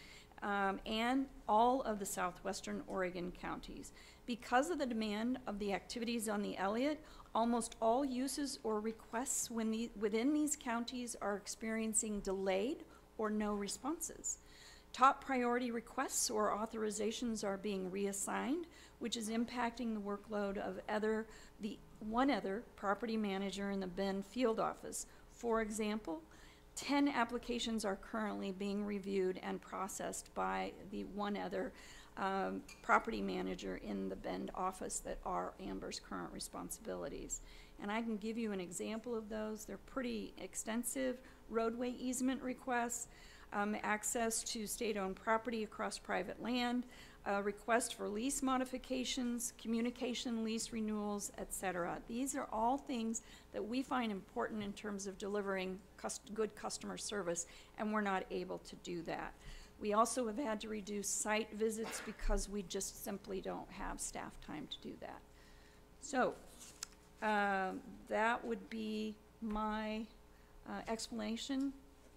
and all of the southwestern Oregon counties. Because of the demand of the activities on the Elliott, almost all uses or requests within these counties are experiencing delayed or no responses. Top priority requests or authorizations are being reassigned, which is impacting the workload of one other property manager in the Bend field office. For example, 10 applications are currently being reviewed and processed by the one other property manager in the Bend office that are Amber's current responsibilities. And I can give you an example of those. They're pretty extensive. Roadway easement requests, access to state-owned property across private land, request for lease modifications, communication lease renewals, etc. These are all things that we find important in terms of delivering good customer service, and we're not able to do that. We also have had to reduce site visits because we just simply don't have staff time to do that. So that would be my explanation,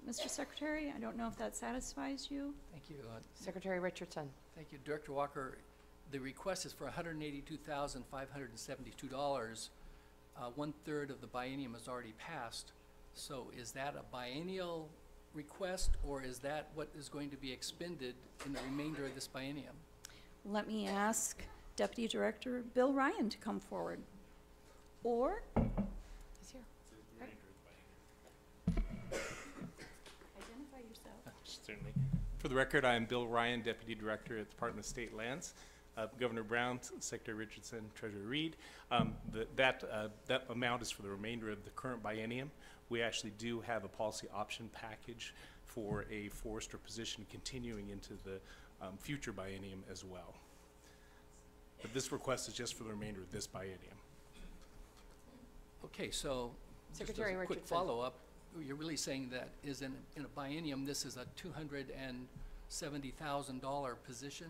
Mr. Secretary. I don't know if that satisfies you. Thank you. Secretary Richardson. Thank you, Director Walker. The request is for $182,572. 1/3 of the biennium has already passed. So is that a biennial request, or is that what is going to be expended in the remainder of this biennium? Let me ask Deputy Director Bill Ryan to come forward. Or He's here. identify yourself. Certainly. For the record, I am Bill Ryan, Deputy Director at the Department of State Lands. Governor Brown, Secretary Richardson, Treasurer Reed. That amount is for the remainder of the current biennium. We actually do have a policy option package for a forester position continuing into the future biennium as well. But this request is just for the remainder of this biennium. Okay, so just as Secretary a quick Richardson. follow-up, you're really saying that is in a biennium, this is a $270,000 position?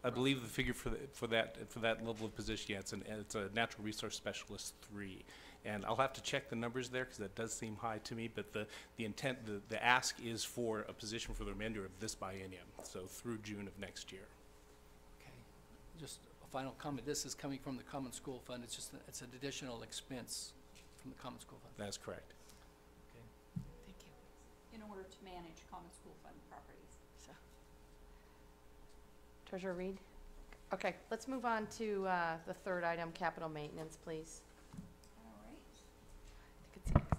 I believe the figure for that level of position, yeah, it's a natural resource specialist 3, and I'll have to check the numbers there because that does seem high to me. But the intent, the ask is for a position for the remainder of this biennium, so through June of next year. Okay, just a final comment. This is coming from the Common School Fund. It's just it's an additional expense from the Common School Fund. That's correct. Okay. Thank you. In order to manage common school fund properties. Treasurer Reed? Okay, let's move on to the third item, capital maintenance, please. All right. I think it's-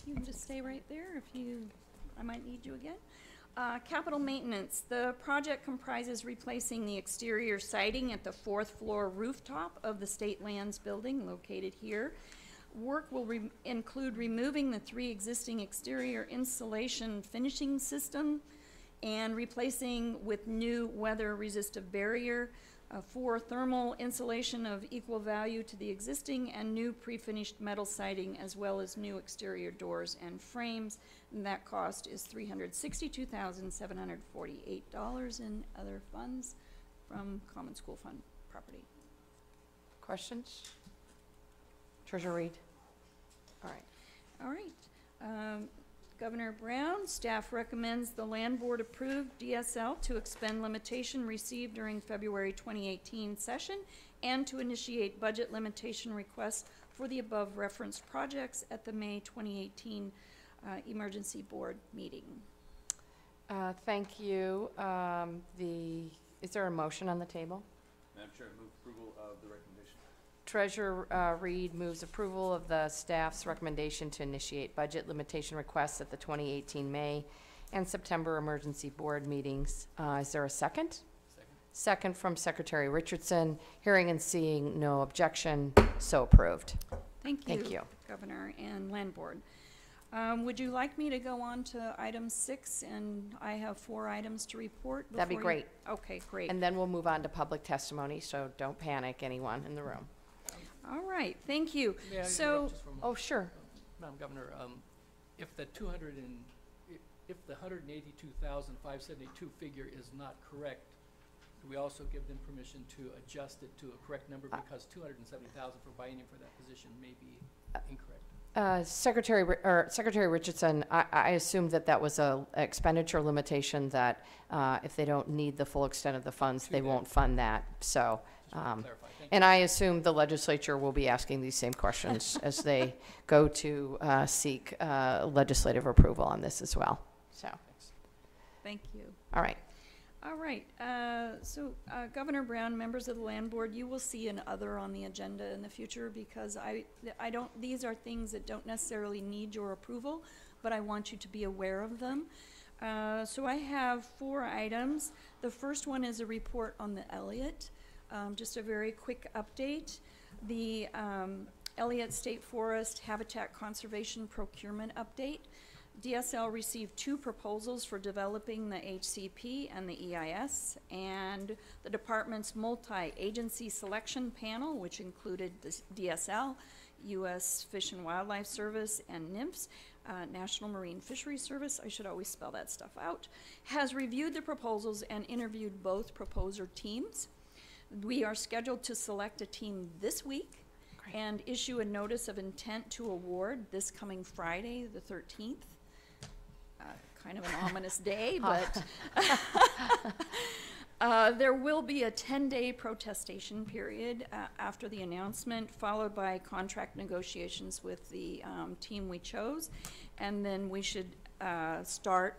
You can just stay right there if I might need you again. Capital maintenance. The project comprises replacing the exterior siding at the 4th floor rooftop of the State Lands building located here. Work will include removing the 3 existing exterior insulation finishing system and replacing with new weather-resistive barrier, for thermal insulation of equal value to the existing, and new pre-finished metal siding, as well as new exterior doors and frames. And that cost is $362,748 in other funds from Common School Fund property. Questions? Treasurer Reed? All right. All right. Governor Brown, staff recommends the Land Board approve DSL to expend limitation received during February 2018 session and to initiate budget limitation requests for the above referenced projects at the May 2018 Emergency Board meeting. Thank you. Is there a motion on the table? Madam Chair, I move approval of the recommendation. Treasurer Reed moves approval of the staff's recommendation to initiate budget limitation requests at the 2018 May and September emergency board meetings. Is there a second? Second. Second from Secretary Richardson. Hearing and seeing no objection, so approved. Thank you. Thank you. Governor and Land Board. Would you like me to go on to item 6? And I have 4 items to report. That'd be before you- great. Okay, great. And then we'll move on to public testimony, so don't panic, anyone in the room. All right, thank you. May I So, interrupt just for a moment? Oh, sure. Madam Governor, if the if the 182,572 figure is not correct, do we also give them permission to adjust it to a correct number, because 270,000 for biennium for that position may be incorrect? Secretary Richardson, I assume that was a expenditure limitation that if they don't need the full extent of the funds, they won't fund that. So, Just want to clarify. Thank you. and I assume the legislature will be asking these same questions as they go to seek legislative approval on this as well. So, Thanks. thank you. all right. All right, Governor Brown, members of the Land Board, you will see an other on the agenda in the future, because these are things that don't necessarily need your approval, but I want you to be aware of them. So I have 4 items. The first one is a report on the Elliott. Just a very quick update. The Elliott State Forest Habitat Conservation Procurement Update. DSL received 2 proposals for developing the HCP and the EIS, and the department's multi-agency selection panel, which included the DSL, U.S. Fish and Wildlife Service, and NMFS, National Marine Fisheries Service, I should always spell that stuff out, has reviewed the proposals and interviewed both proposer teams. We are scheduled to select a team this week. Great. And issue a notice of intent to award this coming Friday, the 13th. Kind of an ominous day, but there will be a 10-day protestation period after the announcement, followed by contract negotiations with the team we chose. And then we should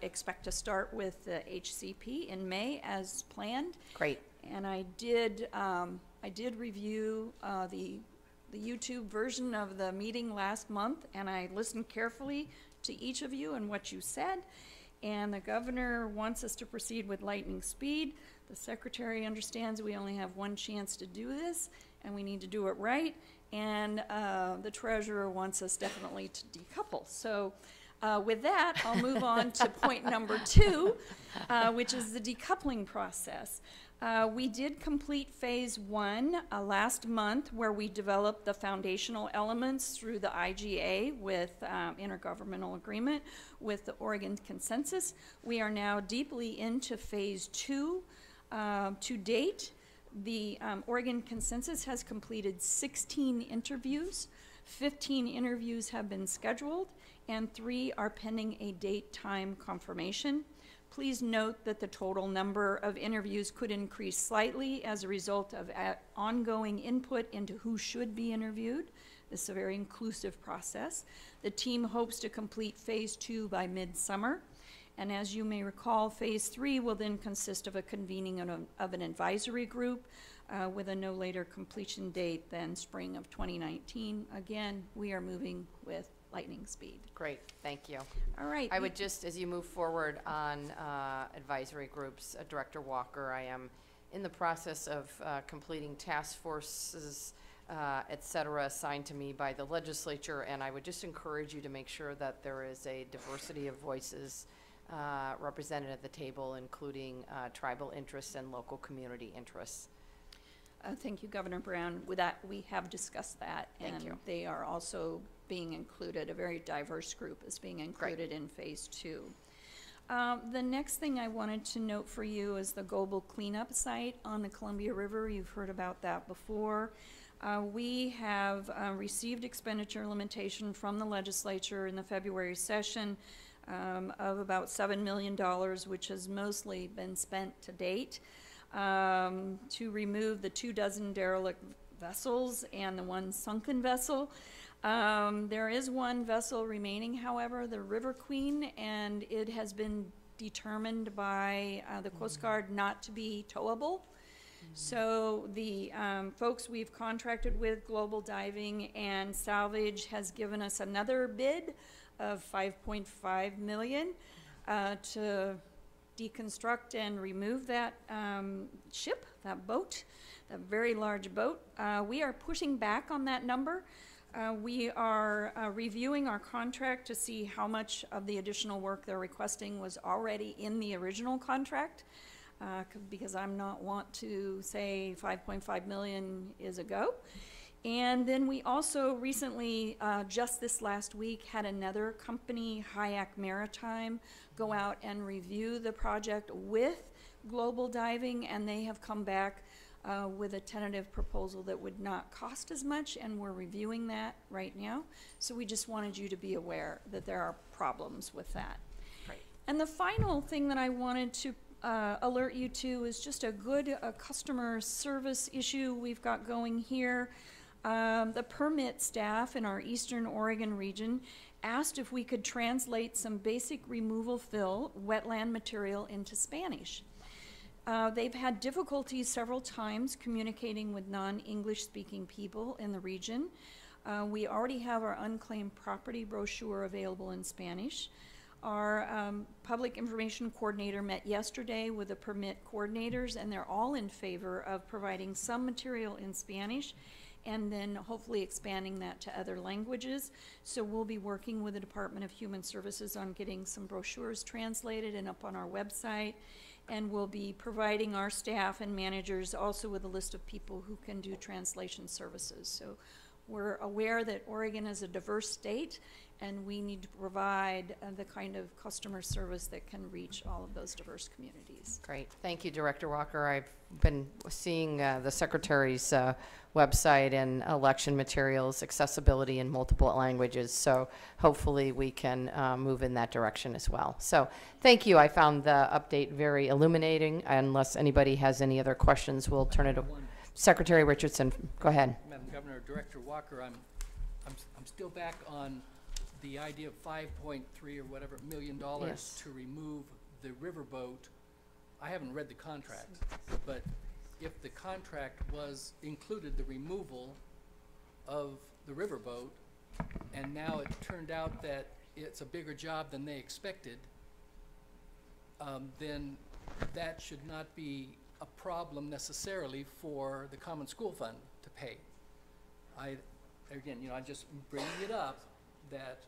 expect to start with the HCP in May as planned. Great. And I did review the YouTube version of the meeting last month, and I listened carefully to each of you and what you said. And the governor wants us to proceed with lightning speed. The secretary understands we only have 1 chance to do this, and we need to do it right. And the treasurer wants us definitely to decouple. So With that, I'll move on to point number 2, which is the decoupling process. We did complete phase 1 last month, where we developed the foundational elements through the IGA with intergovernmental agreement with the Oregon Consensus. We are now deeply into phase 2. To date, the Oregon Consensus has completed 16 interviews. 15 interviews have been scheduled, and 3 are pending a date-time confirmation. Please note that the total number of interviews could increase slightly as a result of ongoing input into who should be interviewed. This is a very inclusive process. The team hopes to complete phase 2 by midsummer. And as you may recall, phase 3 will then consist of a convening of an advisory group with a no later completion date than spring of 2019. Again, we are moving with lightning speed. Great, thank you. All right. I would just, as you move forward on advisory groups, Director Walker, I am in the process of completing task forces, et cetera, assigned to me by the legislature, and I would just encourage you to make sure that there is a diversity of voices represented at the table, including tribal interests and local community interests. Thank you, Governor Brown. With that, we have discussed that. Thank and you. They are also being included, a very diverse group is being included in phase 2. The next thing I wanted to note for you is the global cleanup site on the Columbia River. You've heard about that before. We have received expenditure limitation from the legislature in the February session of about $7 million, which has mostly been spent to date, to remove the 24 derelict vessels and the 1 sunken vessel. There is 1 vessel remaining, however, the River Queen, and it has been determined by the Coast Guard not to be towable. So the folks we've contracted with, Global Diving and Salvage, has given us another bid of $5.5 million to deconstruct and remove that ship, that boat, that very large boat. We are pushing back on that number. We are reviewing our contract to see how much of the additional work they're requesting was already in the original contract, because I'm not want to say 5.5 million is a go. And then we also recently, just this last week, had another company, Hayak Maritime, go out and review the project with Global Diving, and they have come back with a tentative proposal that would not cost as much, and we're reviewing that right now. So we just wanted you to be aware that there are problems with that. Right. And the final thing that I wanted to alert you to is just a good customer service issue we've got going here. The permit staff in our Eastern Oregon region asked if we could translate some basic removal fill wetland material into Spanish. They've had difficulties several times communicating with non-English speaking people in the region. We already have our unclaimed property brochure available in Spanish. Our public information coordinator met yesterday with the permit coordinators, and they're all in favor of providing some material in Spanish and then hopefully expanding that to other languages. So we'll be working with the Department of Human Services on getting some brochures translated and up on our website. And we'll be providing our staff and managers also with a list of people who can do translation services. So we're aware that Oregon is a diverse state, and we need to provide the kind of customer service that can reach all of those diverse communities. Great. Thank you, Director Walker. I've been seeing the Secretary's website and election materials accessibility in multiple languages, so hopefully we can move in that direction as well. So thank you. I found the update very illuminating. Unless anybody has any other questions, we'll turn it over. Secretary Richardson, go ahead. Madam Governor, Director Walker, I'm still back on the idea of 5.3 or whatever $million Yes. to remove the riverboat. I haven't read the contract, but if the contract included the removal of the riverboat, and now it turned out that it's a bigger job than they expected, then that should not be a problem necessarily for the Common School Fund to pay. Again, I'm just bringing it up that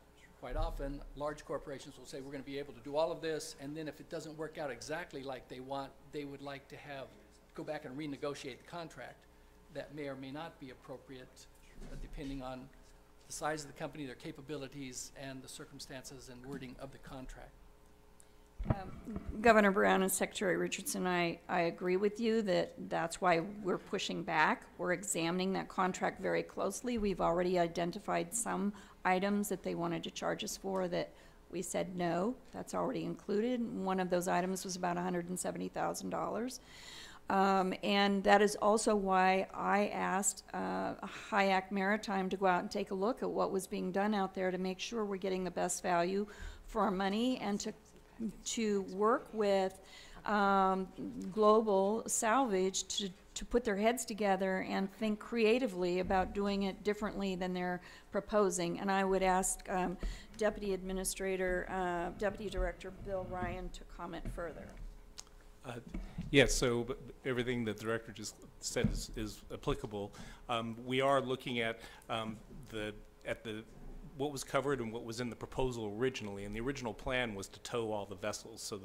quite often, large corporations will say, we're going to be able to do all of this, and then if it doesn't work out exactly like they want, they would like to go back and renegotiate the contract. That may or may not be appropriate, depending on the size of the company, their capabilities, and the circumstances and wording of the contract. Governor Brown and Secretary Richardson, I agree with you that that's why we're pushing back. We're examining that contract very closely. We've already identified some items that they wanted to charge us for that we said no, that's already included. One of those items was about $170,000. And that is also why I asked Hayek Maritime to go out and take a look at what was being done out there to make sure we're getting the best value for our money, and to work with Global Salvage to put their heads together and think creatively about doing it differently than they're proposing. And I would ask Deputy Director Bill Ryan to comment further. Yes, so everything that the director just said is applicable. We are looking at what was covered and what was in the proposal originally, and the original plan was to tow all the vessels. So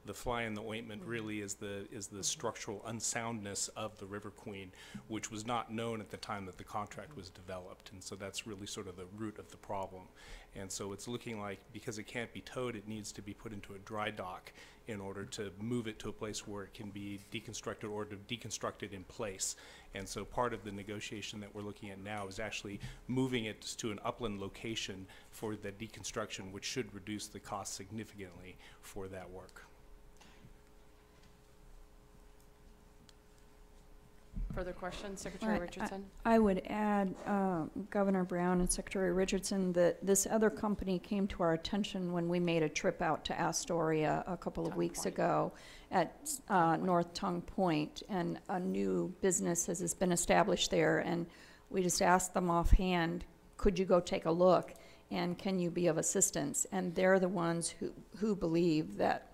the fly in the ointment really is the structural unsoundness of the River Queen, which was not known at the time that the contract was developed, and so that's really sort of the root of the problem. And so it's looking like, because it can't be towed, it needs to be put into a dry dock in order to move it to a place where it can be deconstructed, or to deconstruct it in place. And so part of the negotiation that we're looking at now is actually moving it to an upland location for the deconstruction, which should reduce the cost significantly for that work. Further questions, Secretary Richardson? I would add, Governor Brown and Secretary Richardson, that this other company came to our attention when we made a trip out to Astoria a couple of weeks ago at North Tongue Point, and a new business has been established there, and we just asked them offhand, could you go take a look, and can you be of assistance? And they're the ones who believe that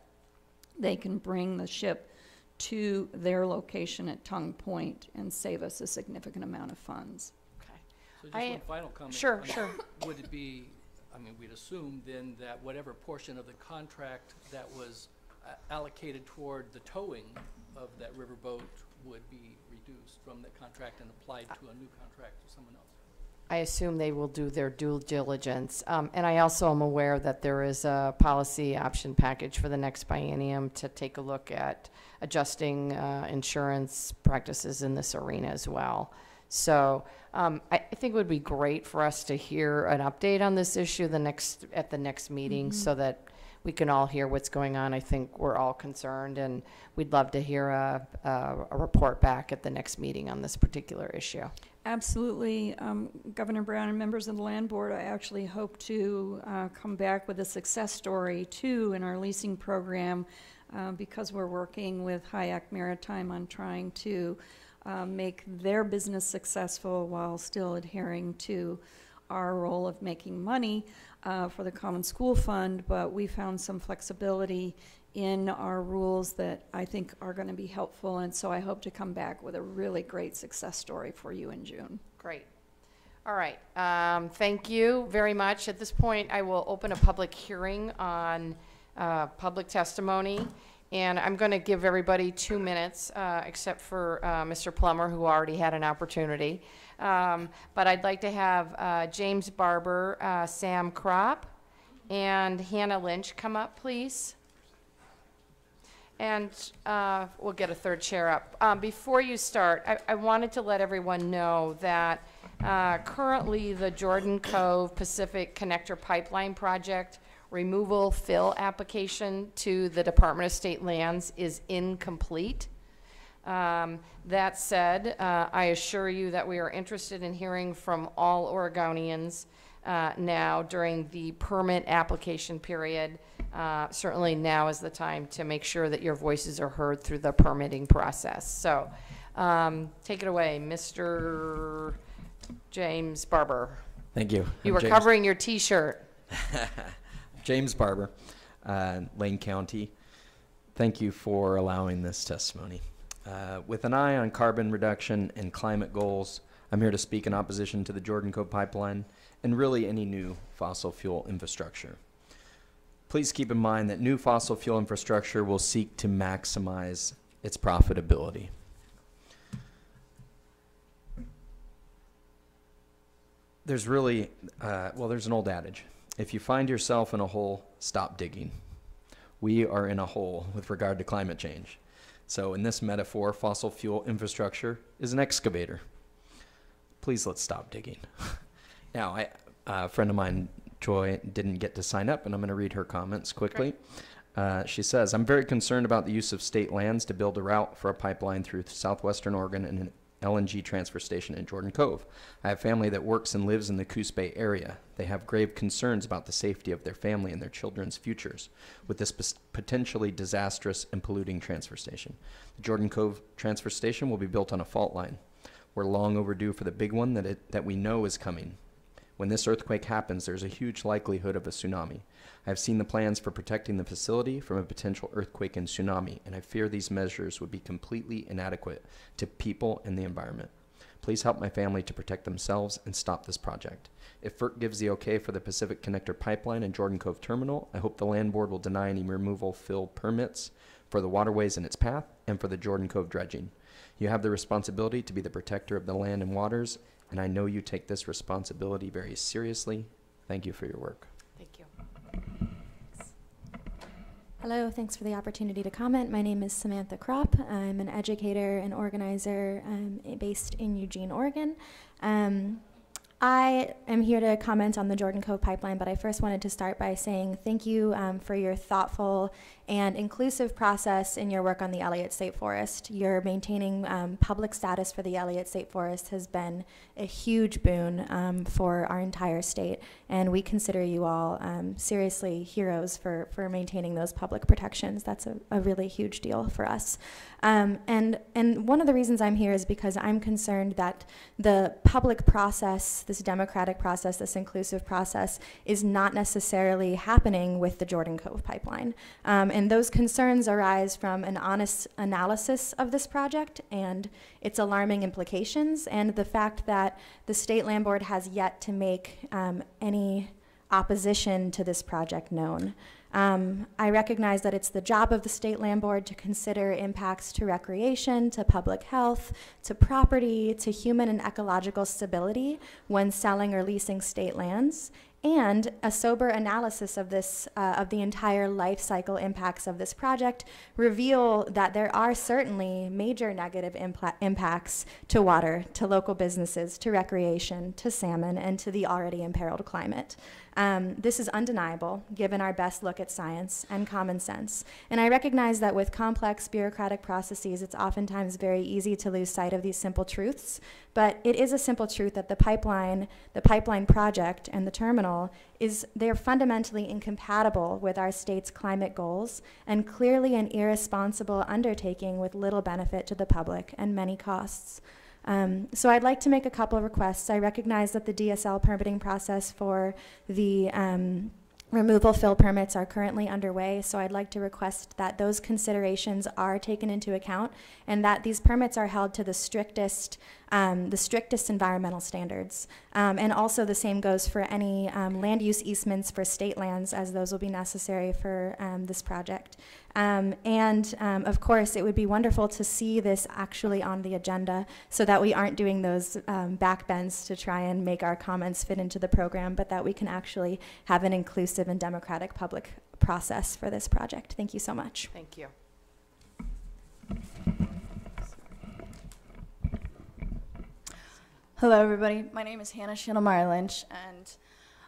they can bring the ship to their location at Tongue Point and save us a significant amount of funds. Okay. So just one final comment. Sure, sure. Would it be, I mean, we'd assume then that whatever portion of the contract that was allocated toward the towing of that riverboat would be reduced from the contract and applied to a new contract to someone else. I assume they will do their due diligence. And I also am aware that there is a policy option package for the next biennium to take a look at adjusting insurance practices in this arena as well. So I think it would be great for us to hear an update on this issue at the next meeting, so that we can all hear what's going on. I think we're all concerned, and we'd love to hear a report back at the next meeting on this particular issue. Absolutely. Governor Brown and members of the Land Board, I actually hope to come back with a success story too in our leasing program, because we're working with Hayek Maritime on trying to make their business successful while still adhering to our role of making money for the Common School Fund. But we found some flexibility in our rules that I think are going to be helpful, and so I hope to come back with a really great success story for you in June. Great. All right. Thank you very much. At this point, I will open a public hearing on public testimony, and I'm going to give everybody 2 minutes, except for Mr. Plummer, who already had an opportunity. But I'd like to have James Barber, Sam Kropp, and Hannah Lynch come up, please. And we'll get a third chair up. Before you start, I wanted to let everyone know that currently the Jordan Cove Pacific Connector Pipeline Project removal fill application to the Department of State Lands is incomplete. That said, I assure you that we are interested in hearing from all Oregonians now during the permit application period. Certainly now is the time to make sure that your voices are heard through the permitting process. So take it away, Mr. James Barber. Thank you. You were covering your T-shirt. James Barber, Lane County. Thank you for allowing this testimony. With an eye on carbon reduction and climate goals, I'm here to speak in opposition to the Jordan Cove Pipeline and really any new fossil fuel infrastructure. Please keep in mind that new fossil fuel infrastructure will seek to maximize its profitability. There's really, there's an old adage. If you find yourself in a hole, stop digging. We are in a hole with regard to climate change. So in this metaphor, fossil fuel infrastructure is an excavator. Please let's stop digging. Now, a friend of mine, Joy, didn't get to sign up, and I'm going to read her comments quickly. She says, I'm very concerned about the use of state lands to build a route for a pipeline through southwestern Oregon and an LNG transfer station in Jordan Cove. I have family that works and lives in the Coos Bay area. They have grave concerns about the safety of their family and their children's futures with this potentially disastrous and polluting transfer station. The Jordan Cove transfer station will be built on a fault line. We're long overdue for the big one that we know is coming. When this earthquake happens, there's a huge likelihood of a tsunami. I have seen the plans for protecting the facility from a potential earthquake and tsunami, and I fear these measures would be completely inadequate to people and the environment. Please help my family to protect themselves and stop this project. If FERC gives the okay for the Pacific Connector Pipeline and Jordan Cove Terminal, I hope the Land Board will deny any removal fill permits for the waterways in its path and for the Jordan Cove dredging. You have the responsibility to be the protector of the land and waters, and I know you take this responsibility very seriously. Thank you for your work. Thank you. Hello, thanks for the opportunity to comment. My name is Samantha Kropp. I'm an educator and organizer based in Eugene, Oregon. I am here to comment on the Jordan Cove Pipeline, but I first wanted to start by saying thank you for your thoughtful and inclusive process in your work on the Elliott State Forest. Your maintaining public status for the Elliott State Forest has been a huge boon for our entire state, and we consider you all seriously heroes for maintaining those public protections. That's a really huge deal for us. And one of the reasons I'm here is because I'm concerned that the public process, this democratic process, this inclusive process, is not necessarily happening with the Jordan Cove Pipeline. And those concerns arise from an honest analysis of this project and its alarming implications, and the fact that the State Land Board has yet to make any opposition to this project known. I recognize that it's the job of the State Land Board to consider impacts to recreation, to public health, to property, to human and ecological stability when selling or leasing state lands, and a sober analysis of this, of the entire life cycle impacts of this project reveal that there are certainly major negative impacts to water, to local businesses, to recreation, to salmon, and to the already imperiled climate. This is undeniable, given our best look at science and common sense. And I recognize that with complex bureaucratic processes, it's oftentimes very easy to lose sight of these simple truths. But it is a simple truth that the pipeline project and the terminal they're fundamentally incompatible with our state's climate goals and clearly an irresponsible undertaking with little benefit to the public and many costs. So I'd like to make a couple of requests. I recognize that the DSL permitting process for the removal fill permits are currently underway, so I'd like to request that those considerations are taken into account and that these permits are held to the strictest environmental standards. And also the same goes for any land use easements for state lands, as those will be necessary for this project. Of course, it would be wonderful to see this actually on the agenda so that we aren't doing those backbends to try and make our comments fit into the program, but that we can actually have an inclusive and democratic public process for this project. Thank you so much. Thank you. Hello, everybody. My name is Hannah Shanelmeyer Lynch, and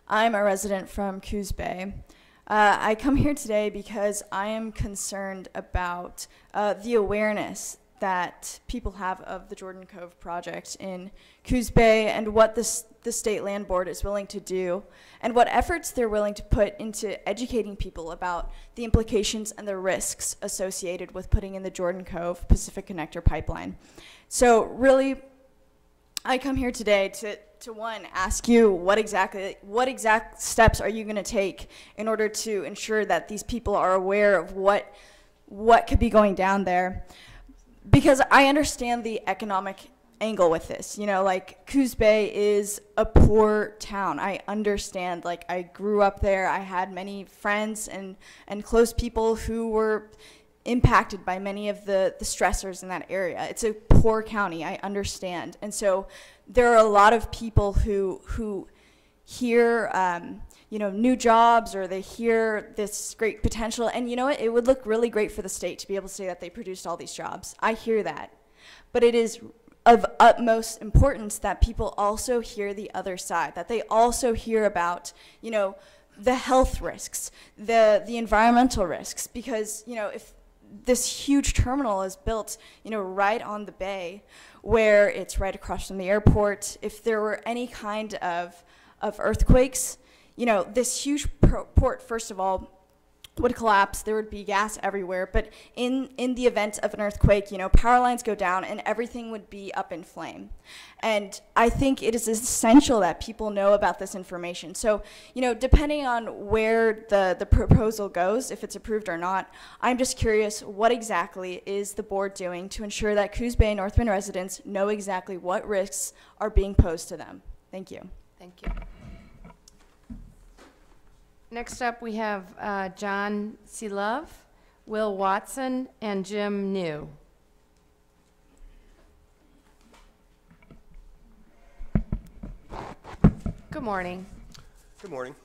I'm a resident from Coos Bay. I come here today because I am concerned about the awareness that people have of the Jordan Cove project in Coos Bay and what the State Land Board is willing to do and what efforts they're willing to put into educating people about the implications and the risks associated with putting in the Jordan Cove Pacific Connector pipeline. So really, I come here today to one, ask you what exact steps are you going to take in order to ensure that these people are aware of what could be going down there. Because I understand the economic angle with this. You know, like Coos Bay is a poor town. I understand. Like, I grew up there. I had many friends and close people who were impacted by many of the stressors in that area. It's a poor county. I understand. And so there are a lot of people who hear, you know, new jobs, or they hear this great potential. And you know what? It would look really great for the state to be able to say that they produced all these jobs. I hear that. But it is of utmost importance that people also hear the other side, that they also hear about, you know, the health risks, the environmental risks, because, you know, if this huge terminal is built, you know, right on the bay, where it's right across from the airport, if there were any kind of earthquakes, you know, this huge port, first of all, would collapse. There would be gas everywhere. But in the event of an earthquake, you know, power lines go down and everything would be up in flame. And I think it is essential that people know about this information. So, you know, depending on where the proposal goes, if it's approved or not, I'm just curious, what exactly is the board doing to ensure that Coos Bay and North Bend residents know exactly what risks are being posed to them? Thank you. Thank you. Next up, we have John C. Love, Will Watson, and Jim New. Good morning. Good morning.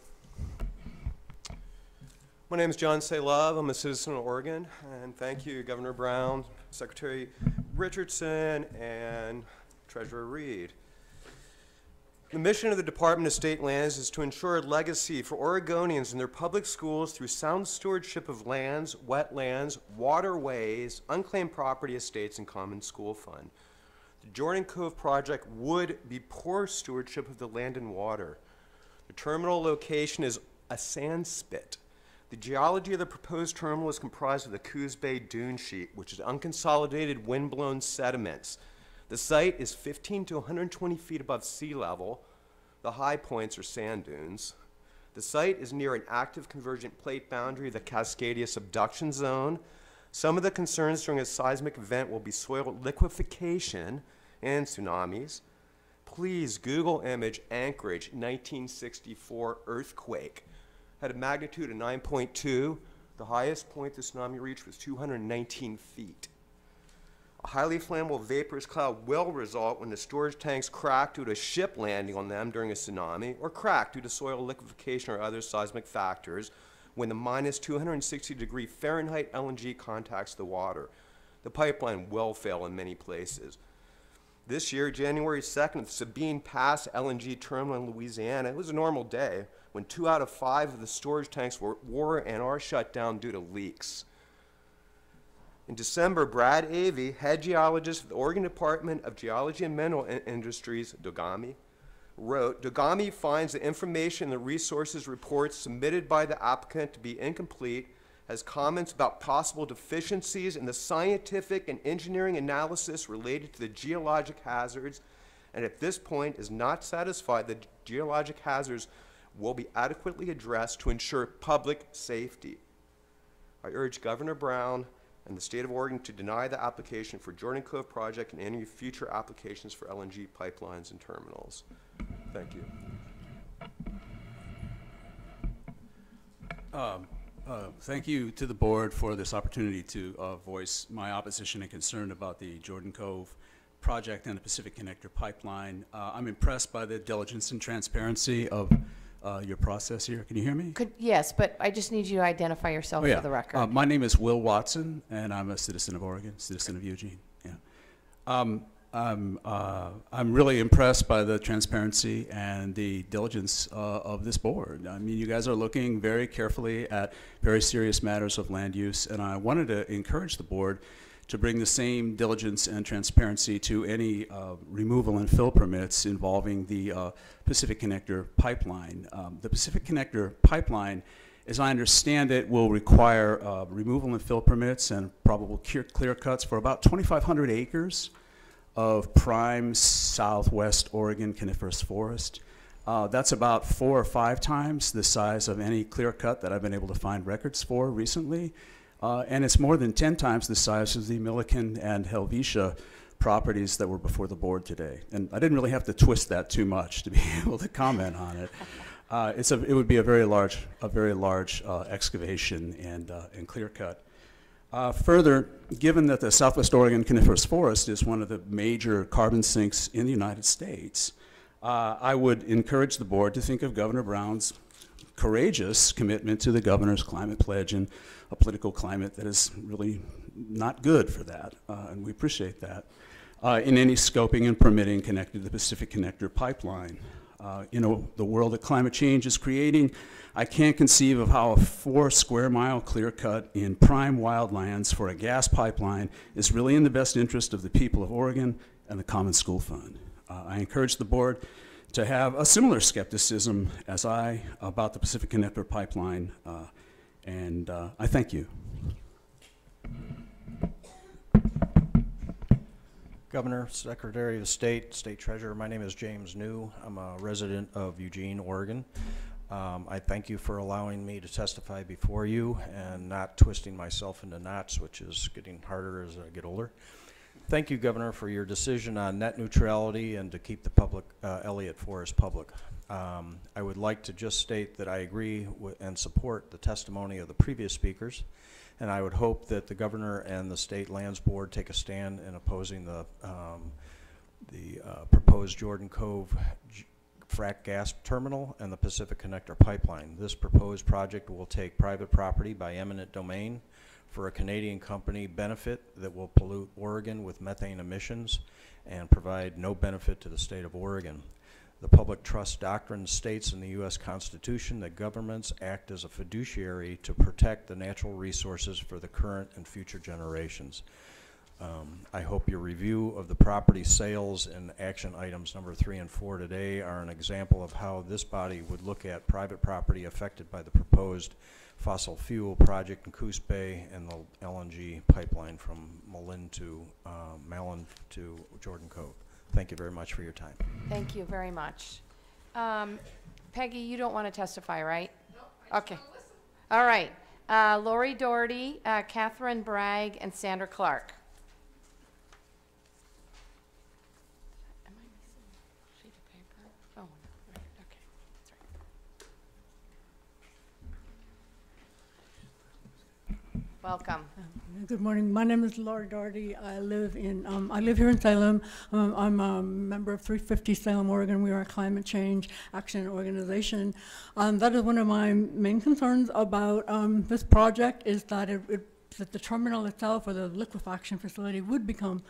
My name is John C. Love. I'm a citizen of Oregon, and thank you, Governor Brown, Secretary Richardson, and Treasurer Reed. The mission of the Department of State Lands is to ensure a legacy for Oregonians in their public schools through sound stewardship of lands, wetlands, waterways, unclaimed property estates, and common school fund. The Jordan Cove project would be poor stewardship of the land and water. The terminal location is a sand spit. The geology of the proposed terminal is comprised of the Coos Bay dune sheet, which is unconsolidated wind-blown sediments. The site is 15 to 120 feet above sea level. The high points are sand dunes. The site is near an active convergent plate boundary of the Cascadia subduction zone. Some of the concerns during a seismic event will be soil liquefaction and tsunamis. Please Google image Anchorage 1964 earthquake. Had a magnitude of 9.2. The highest point the tsunami reached was 219 feet. A highly flammable vaporous cloud will result when the storage tanks crack due to a ship landing on them during a tsunami, or crack due to soil liquefaction or other seismic factors when the minus 260-degree Fahrenheit LNG contacts the water. The pipeline will fail in many places. This year, January 2nd, at the Sabine Pass LNG terminal in Louisiana, it was a normal day when 2 out of 5 of the storage tanks were and are shut down due to leaks. In December, Brad Avey, head geologist of the Oregon Department of Geology and Mineral Industries, DOGAMI, wrote, DOGAMI finds the information in the resources reports submitted by the applicant to be incomplete, has comments about possible deficiencies in the scientific and engineering analysis related to the geologic hazards, and at this point is not satisfied that geologic hazards will be adequately addressed to ensure public safety. I urge Governor Brown and the state of Oregon to deny the application for Jordan Cove project and any future applications for LNG pipelines and terminals. Thank you. Thank you to the board for this opportunity to voice my opposition and concern about the Jordan Cove project and the Pacific Connector pipeline. I'm impressed by the diligence and transparency of your process here. Can you hear me? Yes, but I just need you to identify yourself for the record. My name is Will Watson, and I'm a citizen of Oregon, citizen of Eugene. Yeah. I'm really impressed by the transparency and the diligence of this board. I mean, you guys are looking very carefully at very serious matters of land use, and I wanted to encourage the board to bring the same diligence and transparency to any removal and fill permits involving the Pacific Connector pipeline. The Pacific Connector pipeline, as I understand it, will require removal and fill permits and probable clear cuts for about 2,500 acres of prime southwest Oregon coniferous forest. That's about 4 or 5 times the size of any clear cut that I've been able to find records for recently. And it's more than 10 times the size of the Milliken and Helvetia properties that were before the board today. And I didn't really have to twist that too much to be able to comment on it. It would be a very large excavation and clear cut. Further, given that the Southwest Oregon coniferous forest is one of the major carbon sinks in the United States, I would encourage the board to think of Governor Brown's courageous commitment to the governor's climate pledge in a political climate that is really not good for that, and we appreciate that, in any scoping and permitting connected to the Pacific Connector pipeline. The world that climate change is creating, I can't conceive of how a 4 square mile clear cut in prime wildlands for a gas pipeline is really in the best interest of the people of Oregon and the Common School Fund. I encourage the board to have a similar skepticism as I about the Pacific Connector pipeline, and I thank you. Governor, Secretary of State, State Treasurer, my name is James New. I'm a resident of Eugene, Oregon. I thank you for allowing me to testify before you and not twisting myself into knots, which is getting harder as I get older. Thank you, Governor, for your decision on net neutrality and to keep the public Elliott Forest public. I would like to just state that I agree and support the testimony of the previous speakers, and I would hope that the Governor and the State Lands Board take a stand in opposing the proposed Jordan Cove frack gas terminal and the Pacific Connector pipeline. This proposed project will take private property by eminent domain for a Canadian company benefit that will pollute Oregon with methane emissions and provide no benefit to the state of Oregon. The public trust doctrine states in the U.S. Constitution that governments act as a fiduciary to protect the natural resources for the current and future generations. I hope your review of the property sales and action items number 3 and 4 today are an example of how this body would look at private property affected by the proposed fossil fuel project in Coos Bay and the LNG pipeline from Malin to Jordan Cove. Thank you very much for your time. Thank you very much. Peggy, you don't want to testify, right? No. Okay. All right. Lori Doherty, Catherine Bragg, and Sandra Clark. Am I missing a sheet of paper? Oh, no. Right. Okay. That's right. Welcome. Good morning. My name is Laura Doherty. I live here in Salem. I'm a member of 350 Salem, Oregon. We are a climate change action organization. That is one of my main concerns about this project is that that the terminal itself or the liquefaction facility would become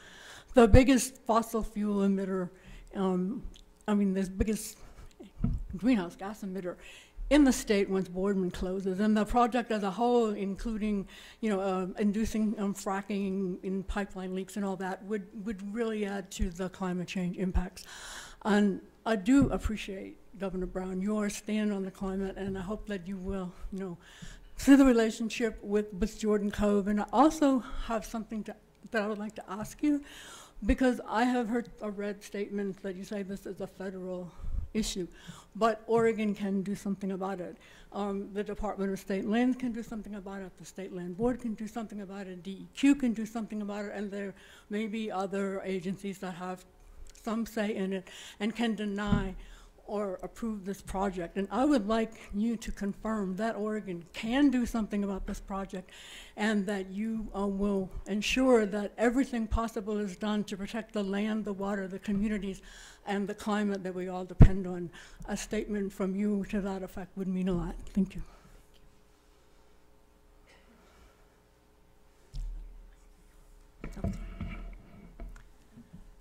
the biggest fossil fuel emitter. The biggest greenhouse gas emitter in the state once Boardman closes, and the project as a whole, including, inducing fracking in pipeline leaks and all that, would really add to the climate change impacts. And I do appreciate, Governor Brown, your stand on the climate, and I hope that you will, see the relationship with Jordan Cove. And I also have something that I would like to ask you, because I have read statements that you say this is a federal issue, but Oregon can do something about it. The Department of State Lands can do something about it, the State Land Board can do something about it, DEQ can do something about it, and there may be other agencies that have some say in it and can deny or approve this project. And I would like you to confirm that Oregon can do something about this project and that you will ensure that everything possible is done to protect the land, the water, the communities, and the climate that we all depend on. A statement from you to that effect would mean a lot. Thank you.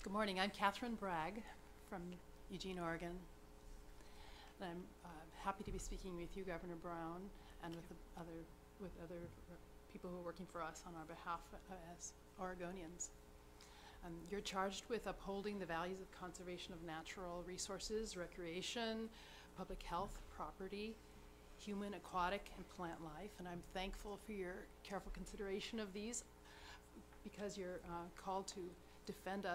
Good morning. I'm Catherine Bragg from Eugene, Oregon. And I'm happy to be speaking with you, Governor Brown, and with other people who are working for us on our behalf as Oregonians. You're charged with upholding the values of conservation of natural resources, recreation, public health, property, human, aquatic, and plant life. And I'm thankful for your careful consideration of these, because you're called to defend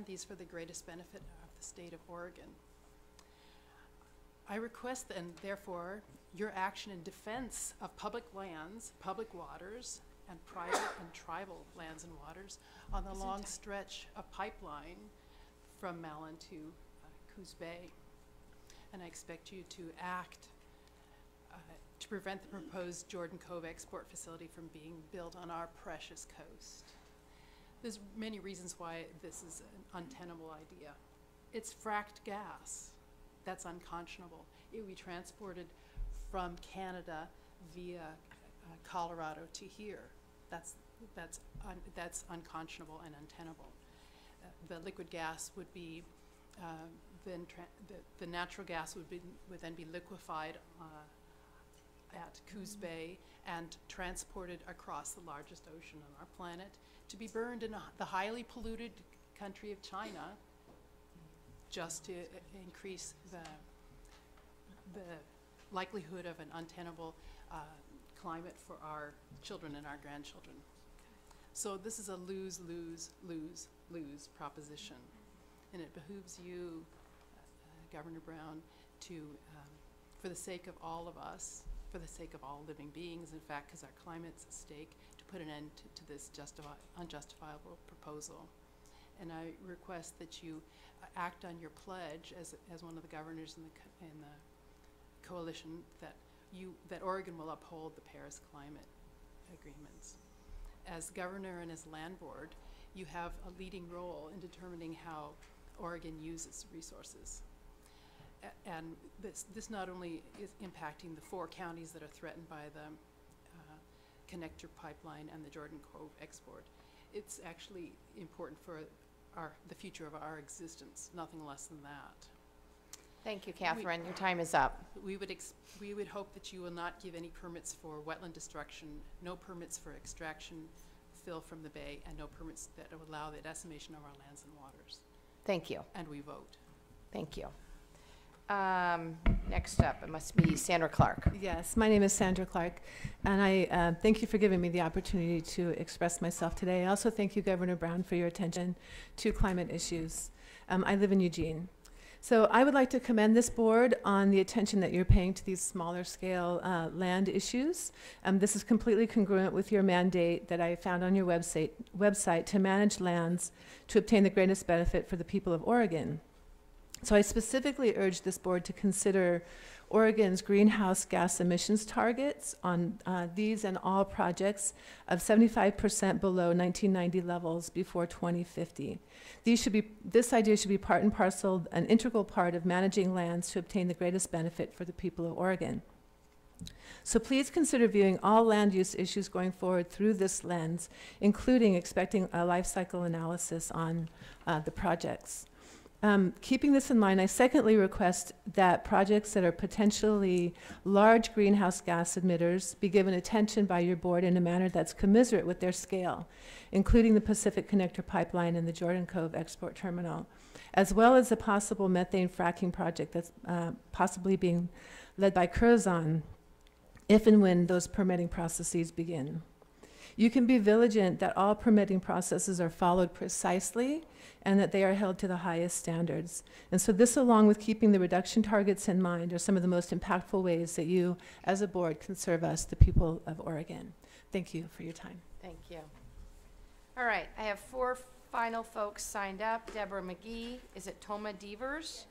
these for the greatest benefit of the state of Oregon. I request, and therefore, your action in defense of public lands, public waters, and private and tribal lands and waters on the long stretch of pipeline from Malin to Coos Bay. And I expect you to act to prevent the proposed Jordan Cove export facility from being built on our precious coast. There's many reasons why this is an untenable idea. It's fracked gas. That's unconscionable. It will be transported from Canada via Colorado to here. That's unconscionable and untenable. The liquid gas would be the natural gas would then be liquefied at Coos Bay and transported across the largest ocean on our planet to be burned in the highly polluted country of China, just to increase the likelihood of an untenable climate for our children and our grandchildren. So this is a lose, lose, lose, lose proposition. And it behooves you, Governor Brown, to, for the sake of all of us, for the sake of all living beings, in fact, because our climate's at stake, to put an end to this unjustifiable proposal. And I request that you act on your pledge as one of the governors in the coalition that Oregon will uphold the Paris climate agreements. As governor and as land board, you have a leading role in determining how Oregon uses resources. And this not only is impacting the 4 counties that are threatened by the connector pipeline and the Jordan Cove export, it's actually important for the future of our existence, nothing less than that. Thank you, Catherine. Your time is up. We would hope that you will not give any permits for wetland destruction, no permits for extraction, fill from the bay, and no permits that would allow the decimation of our lands and waters. Thank you. And we vote. Thank you. Next up, it must be Sandra Clark. Yes, my name is Sandra Clark, and I thank you for giving me the opportunity to express myself today. I also thank you, Governor Brown, for your attention to climate issues. I live in Eugene. So I would like to commend this board on the attention that you're paying to these smaller scale land issues. This is completely congruent with your mandate that I found on your website to manage lands to obtain the greatest benefit for the people of Oregon. So I specifically urge this board to consider Oregon's greenhouse gas emissions targets on these and all projects of 75% below 1990 levels before 2050. This idea should be part and parcel, an integral part of managing lands to obtain the greatest benefit for the people of Oregon. So please consider viewing all land use issues going forward through this lens, including expecting a life cycle analysis on the projects. Keeping this in mind, I secondly request that projects that are potentially large greenhouse gas emitters be given attention by your board in a manner that's commensurate with their scale, including the Pacific Connector Pipeline and the Jordan Cove Export Terminal, as well as a possible methane fracking project that's possibly being led by Curzon if and when those permitting processes begin. You can be vigilant that all permitting processes are followed precisely and that they are held to the highest standards. And so this, along with keeping the reduction targets in mind, are some of the most impactful ways that you, as a board, can serve us, the people of Oregon. Thank you for your time. Thank you. All right, I have 4 final folks signed up. Deborah McGee, is it Toma Devers,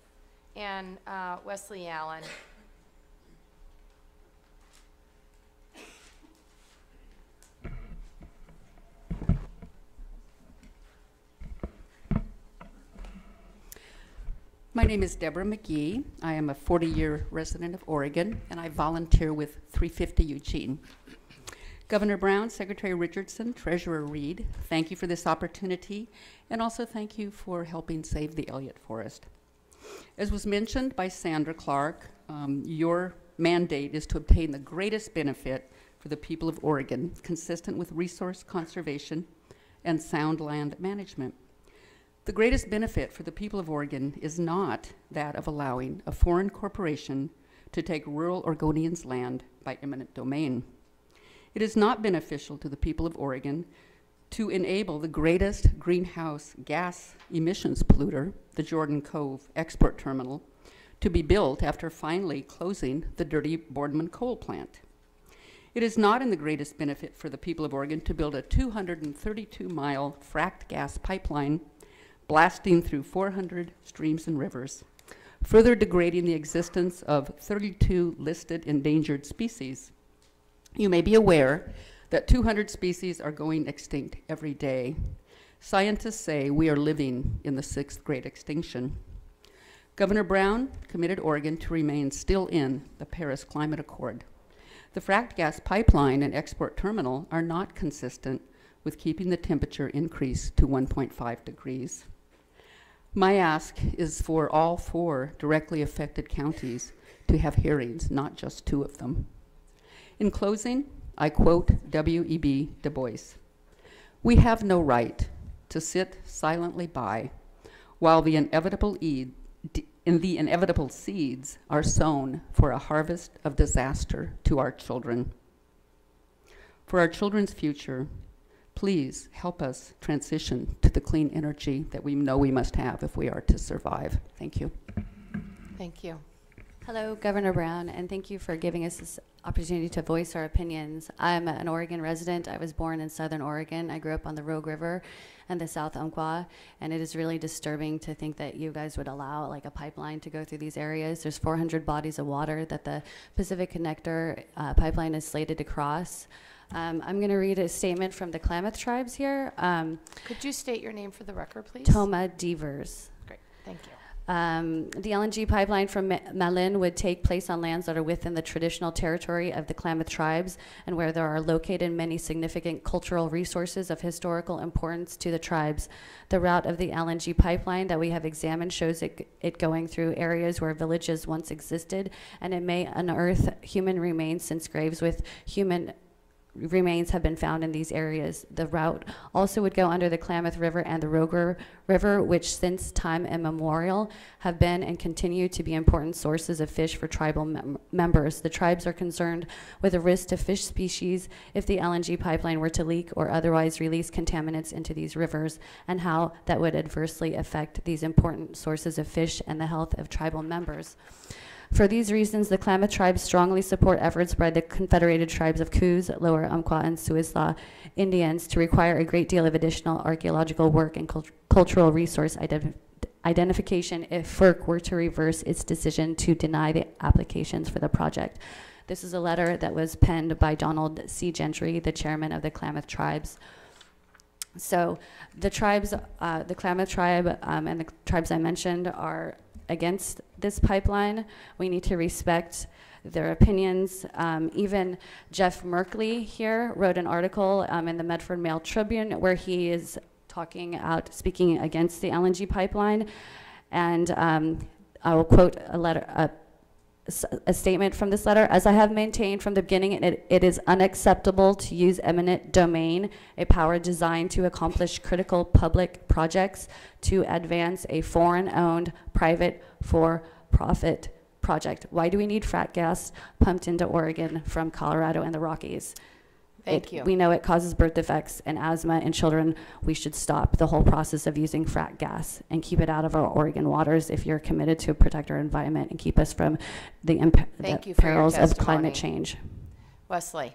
and Wesley Allen. My name is Deborah McGee. I am a 40-year resident of Oregon, and I volunteer with 350 Eugene. Governor Brown, Secretary Richardson, Treasurer Reed, thank you for this opportunity, and also thank you for helping save the Elliott Forest. As was mentioned by Sandra Clark, your mandate is to obtain the greatest benefit for the people of Oregon, consistent with resource conservation and sound land management. The greatest benefit for the people of Oregon is not that of allowing a foreign corporation to take rural Oregonians' land by eminent domain. It is not beneficial to the people of Oregon to enable the greatest greenhouse gas emissions polluter, the Jordan Cove Export Terminal, to be built after finally closing the dirty Boardman coal plant. It is not in the greatest benefit for the people of Oregon to build a 232-mile fracked gas pipeline blasting through 400 streams and rivers, further degrading the existence of 32 listed endangered species. You may be aware that 200 species are going extinct every day. Scientists say we are living in the 6th great extinction. Governor Brown committed Oregon to remain still in the Paris Climate Accord. The fracked gas pipeline and export terminal are not consistent with keeping the temperature increase to 1.5 degrees. My ask is for all 4 directly affected counties to have hearings, not just 2 of them. In closing, I quote W.E.B. Du Bois, "We have no right to sit silently by while the inevitable seeds are sown for a harvest of disaster to our children. For our children's future, please help us transition to the clean energy that we know we must have if we are to survive." Thank you. Thank you. Hello, Governor Brown, and thank you for giving us this opportunity to voice our opinions. I'm an Oregon resident. I was born in Southern Oregon. I grew up on the Rogue River and the South Umpqua, and it is really disturbing to think that you guys would allow like a pipeline to go through these areas. There's 400 bodies of water that the Pacific Connector pipeline is slated to cross. I'm going to read a statement from the Klamath tribes here. Could you state your name for the record, please? Toma Devers. Great, thank you. The LNG pipeline from Malin would take place on lands that are within the traditional territory of the Klamath tribes and where there are located many significant cultural resources of historical importance to the tribes. The route of the LNG pipeline that we have examined shows it going through areas where villages once existed, and it may unearth human remains since graves with human remains have been found in these areas. The route also would go under the Klamath River and the Rogue River, which since time immemorial have been and continue to be important sources of fish for tribal members. The tribes are concerned with a risk to fish species if the LNG pipeline were to leak or otherwise release contaminants into these rivers, and how that would adversely affect these important sources of fish and the health of tribal members. For these reasons, the Klamath tribes strongly support efforts by the Confederated Tribes of Coos, Lower Umpqua, and Siuslaw Indians to require a great deal of additional archaeological work and cultural resource identification if FERC were to reverse its decision to deny the applications for the project. This is a letter that was penned by Donald C. Gentry, the chairman of the Klamath tribes. So the tribes, the Klamath tribe and the tribes I mentioned are against this pipeline. We need to respect their opinions. Even Jeff Merkley here wrote an article in the Medford Mail Tribune where he is speaking against the LNG pipeline. And I will quote a statement from this letter. "As I have maintained from the beginning, it is unacceptable to use eminent domain, a power designed to accomplish critical public projects, to advance a foreign-owned, private, for-profit project." Why do we need frack gas pumped into Oregon from Colorado and the Rockies? Thank you. We know it causes birth defects and asthma in children. We should stop the whole process of using frack gas and keep it out of our Oregon waters if you're committed to protect our environment and keep us from the perils of climate change. Wesley.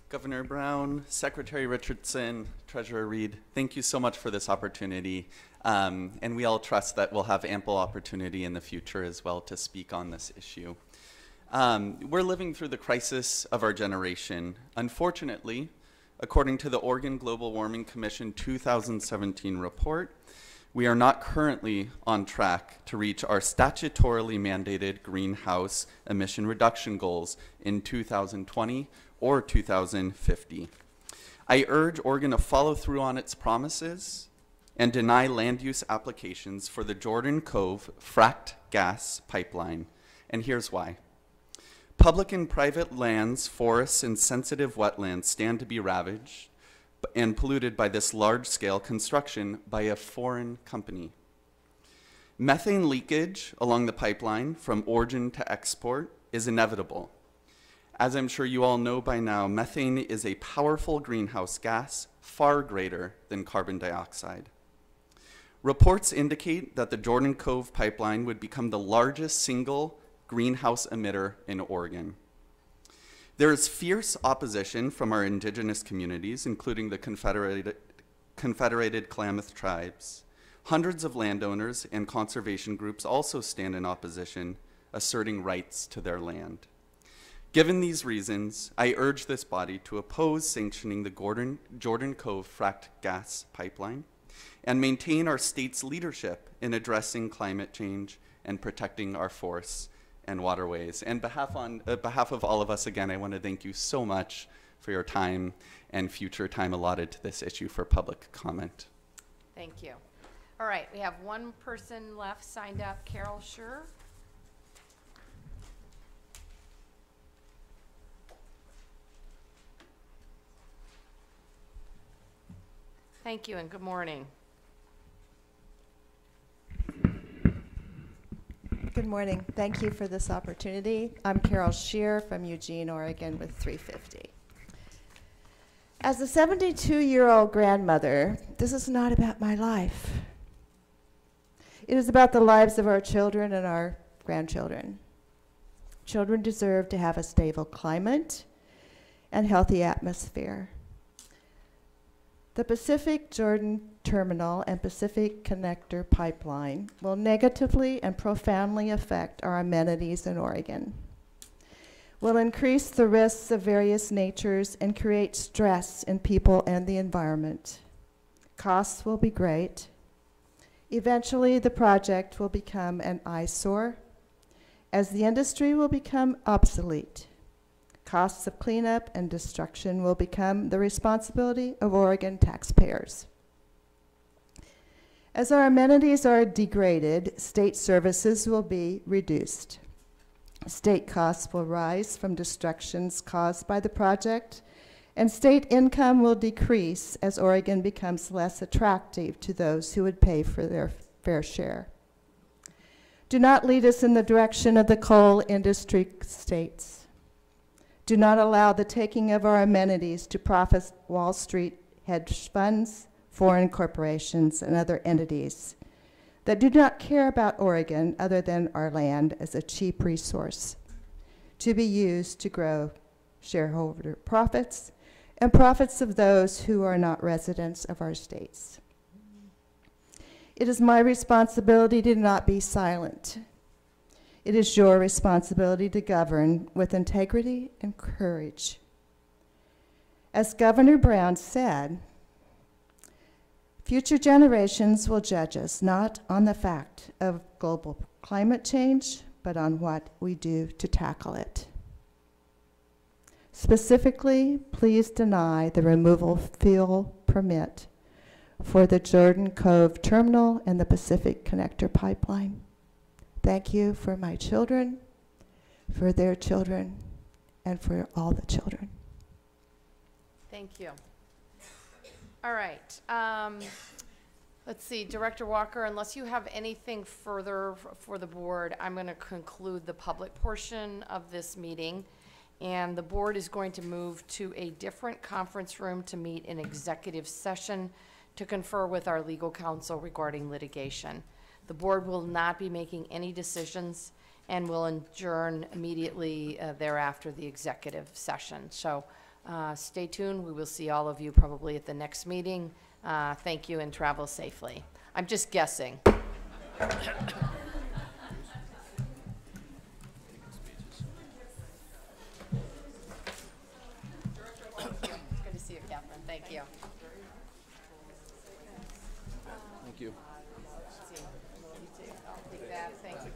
Governor Brown, Secretary Richardson, Treasurer Reed, thank you so much for this opportunity. And we all trust that we'll have ample opportunity in the future as well to speak on this issue. We're living through the crisis of our generation. Unfortunately, according to the Oregon Global Warming Commission 2017 report, we are not currently on track to reach our statutorily mandated greenhouse emission reduction goals in 2020 or 2050. I urge Oregon to follow through on its promises and deny land use applications for the Jordan Cove fracked gas pipeline. And here's why. Public and private lands, forests, and sensitive wetlands stand to be ravaged and polluted by this large-scale construction by a foreign company. Methane leakage along the pipeline from origin to export is inevitable. As I'm sure you all know by now, methane is a powerful greenhouse gas, far greater than carbon dioxide. Reports indicate that the Jordan Cove pipeline would become the largest single greenhouse emitter in Oregon. There is fierce opposition from our indigenous communities, including the Confederated Klamath Tribes. Hundreds of landowners and conservation groups also stand in opposition, asserting rights to their land. Given these reasons, I urge this body to oppose sanctioning the Jordan Cove fracked gas pipeline and maintain our state's leadership in addressing climate change and protecting our forests and waterways. And on behalf of all of us, again, I want to thank you so much for your time and future time allotted to this issue for public comment. Thank you. All right, we have one person left signed up, Carol Schur. Thank you and good morning. Good morning. Thank you for this opportunity. I'm Carol Shear from Eugene, Oregon with 350. As a 72-year-old grandmother, this is not about my life. It is about the lives of our children and our grandchildren. Children deserve to have a stable climate and healthy atmosphere. The Pacific Jordan Terminal and Pacific Connector Pipeline will negatively and profoundly affect our amenities in Oregon, will increase the risks of various natures and create stress in people and the environment. Costs will be great. Eventually, the project will become an eyesore, as the industry will become obsolete. Costs of cleanup and destruction will become the responsibility of Oregon taxpayers. As our amenities are degraded, state services will be reduced. State costs will rise from destructions caused by the project, and state income will decrease as Oregon becomes less attractive to those who would pay for their fair share. Do not lead us in the direction of the coal industry states. Do not allow the taking of our amenities to profit Wall Street hedge funds, foreign corporations, and other entities that do not care about Oregon other than our land as a cheap resource to be used to grow shareholder profits and profits of those who are not residents of our states. It is my responsibility to not be silent. It is your responsibility to govern with integrity and courage. As Governor Brown said, future generations will judge us not on the fact of global climate change, but on what we do to tackle it. Specifically, please deny the removal fuel permit for the Jordan Cove Terminal and the Pacific Connector Pipeline. Thank you for my children, for their children, and for all the children. Thank you. All right. Let's see, Director Walker, unless you have anything further for the board, I'm going to conclude the public portion of this meeting. And the board is going to move to a different conference room to meet in executive session to confer with our legal counsel regarding litigation. The board will not be making any decisions and will adjourn immediately thereafter the executive session. So stay tuned. We will see all of you probably at the next meeting. Thank you and travel safely. I'm just guessing. Good to see you, Catherine. Thank you. Thank you. I'll take that. Thank you.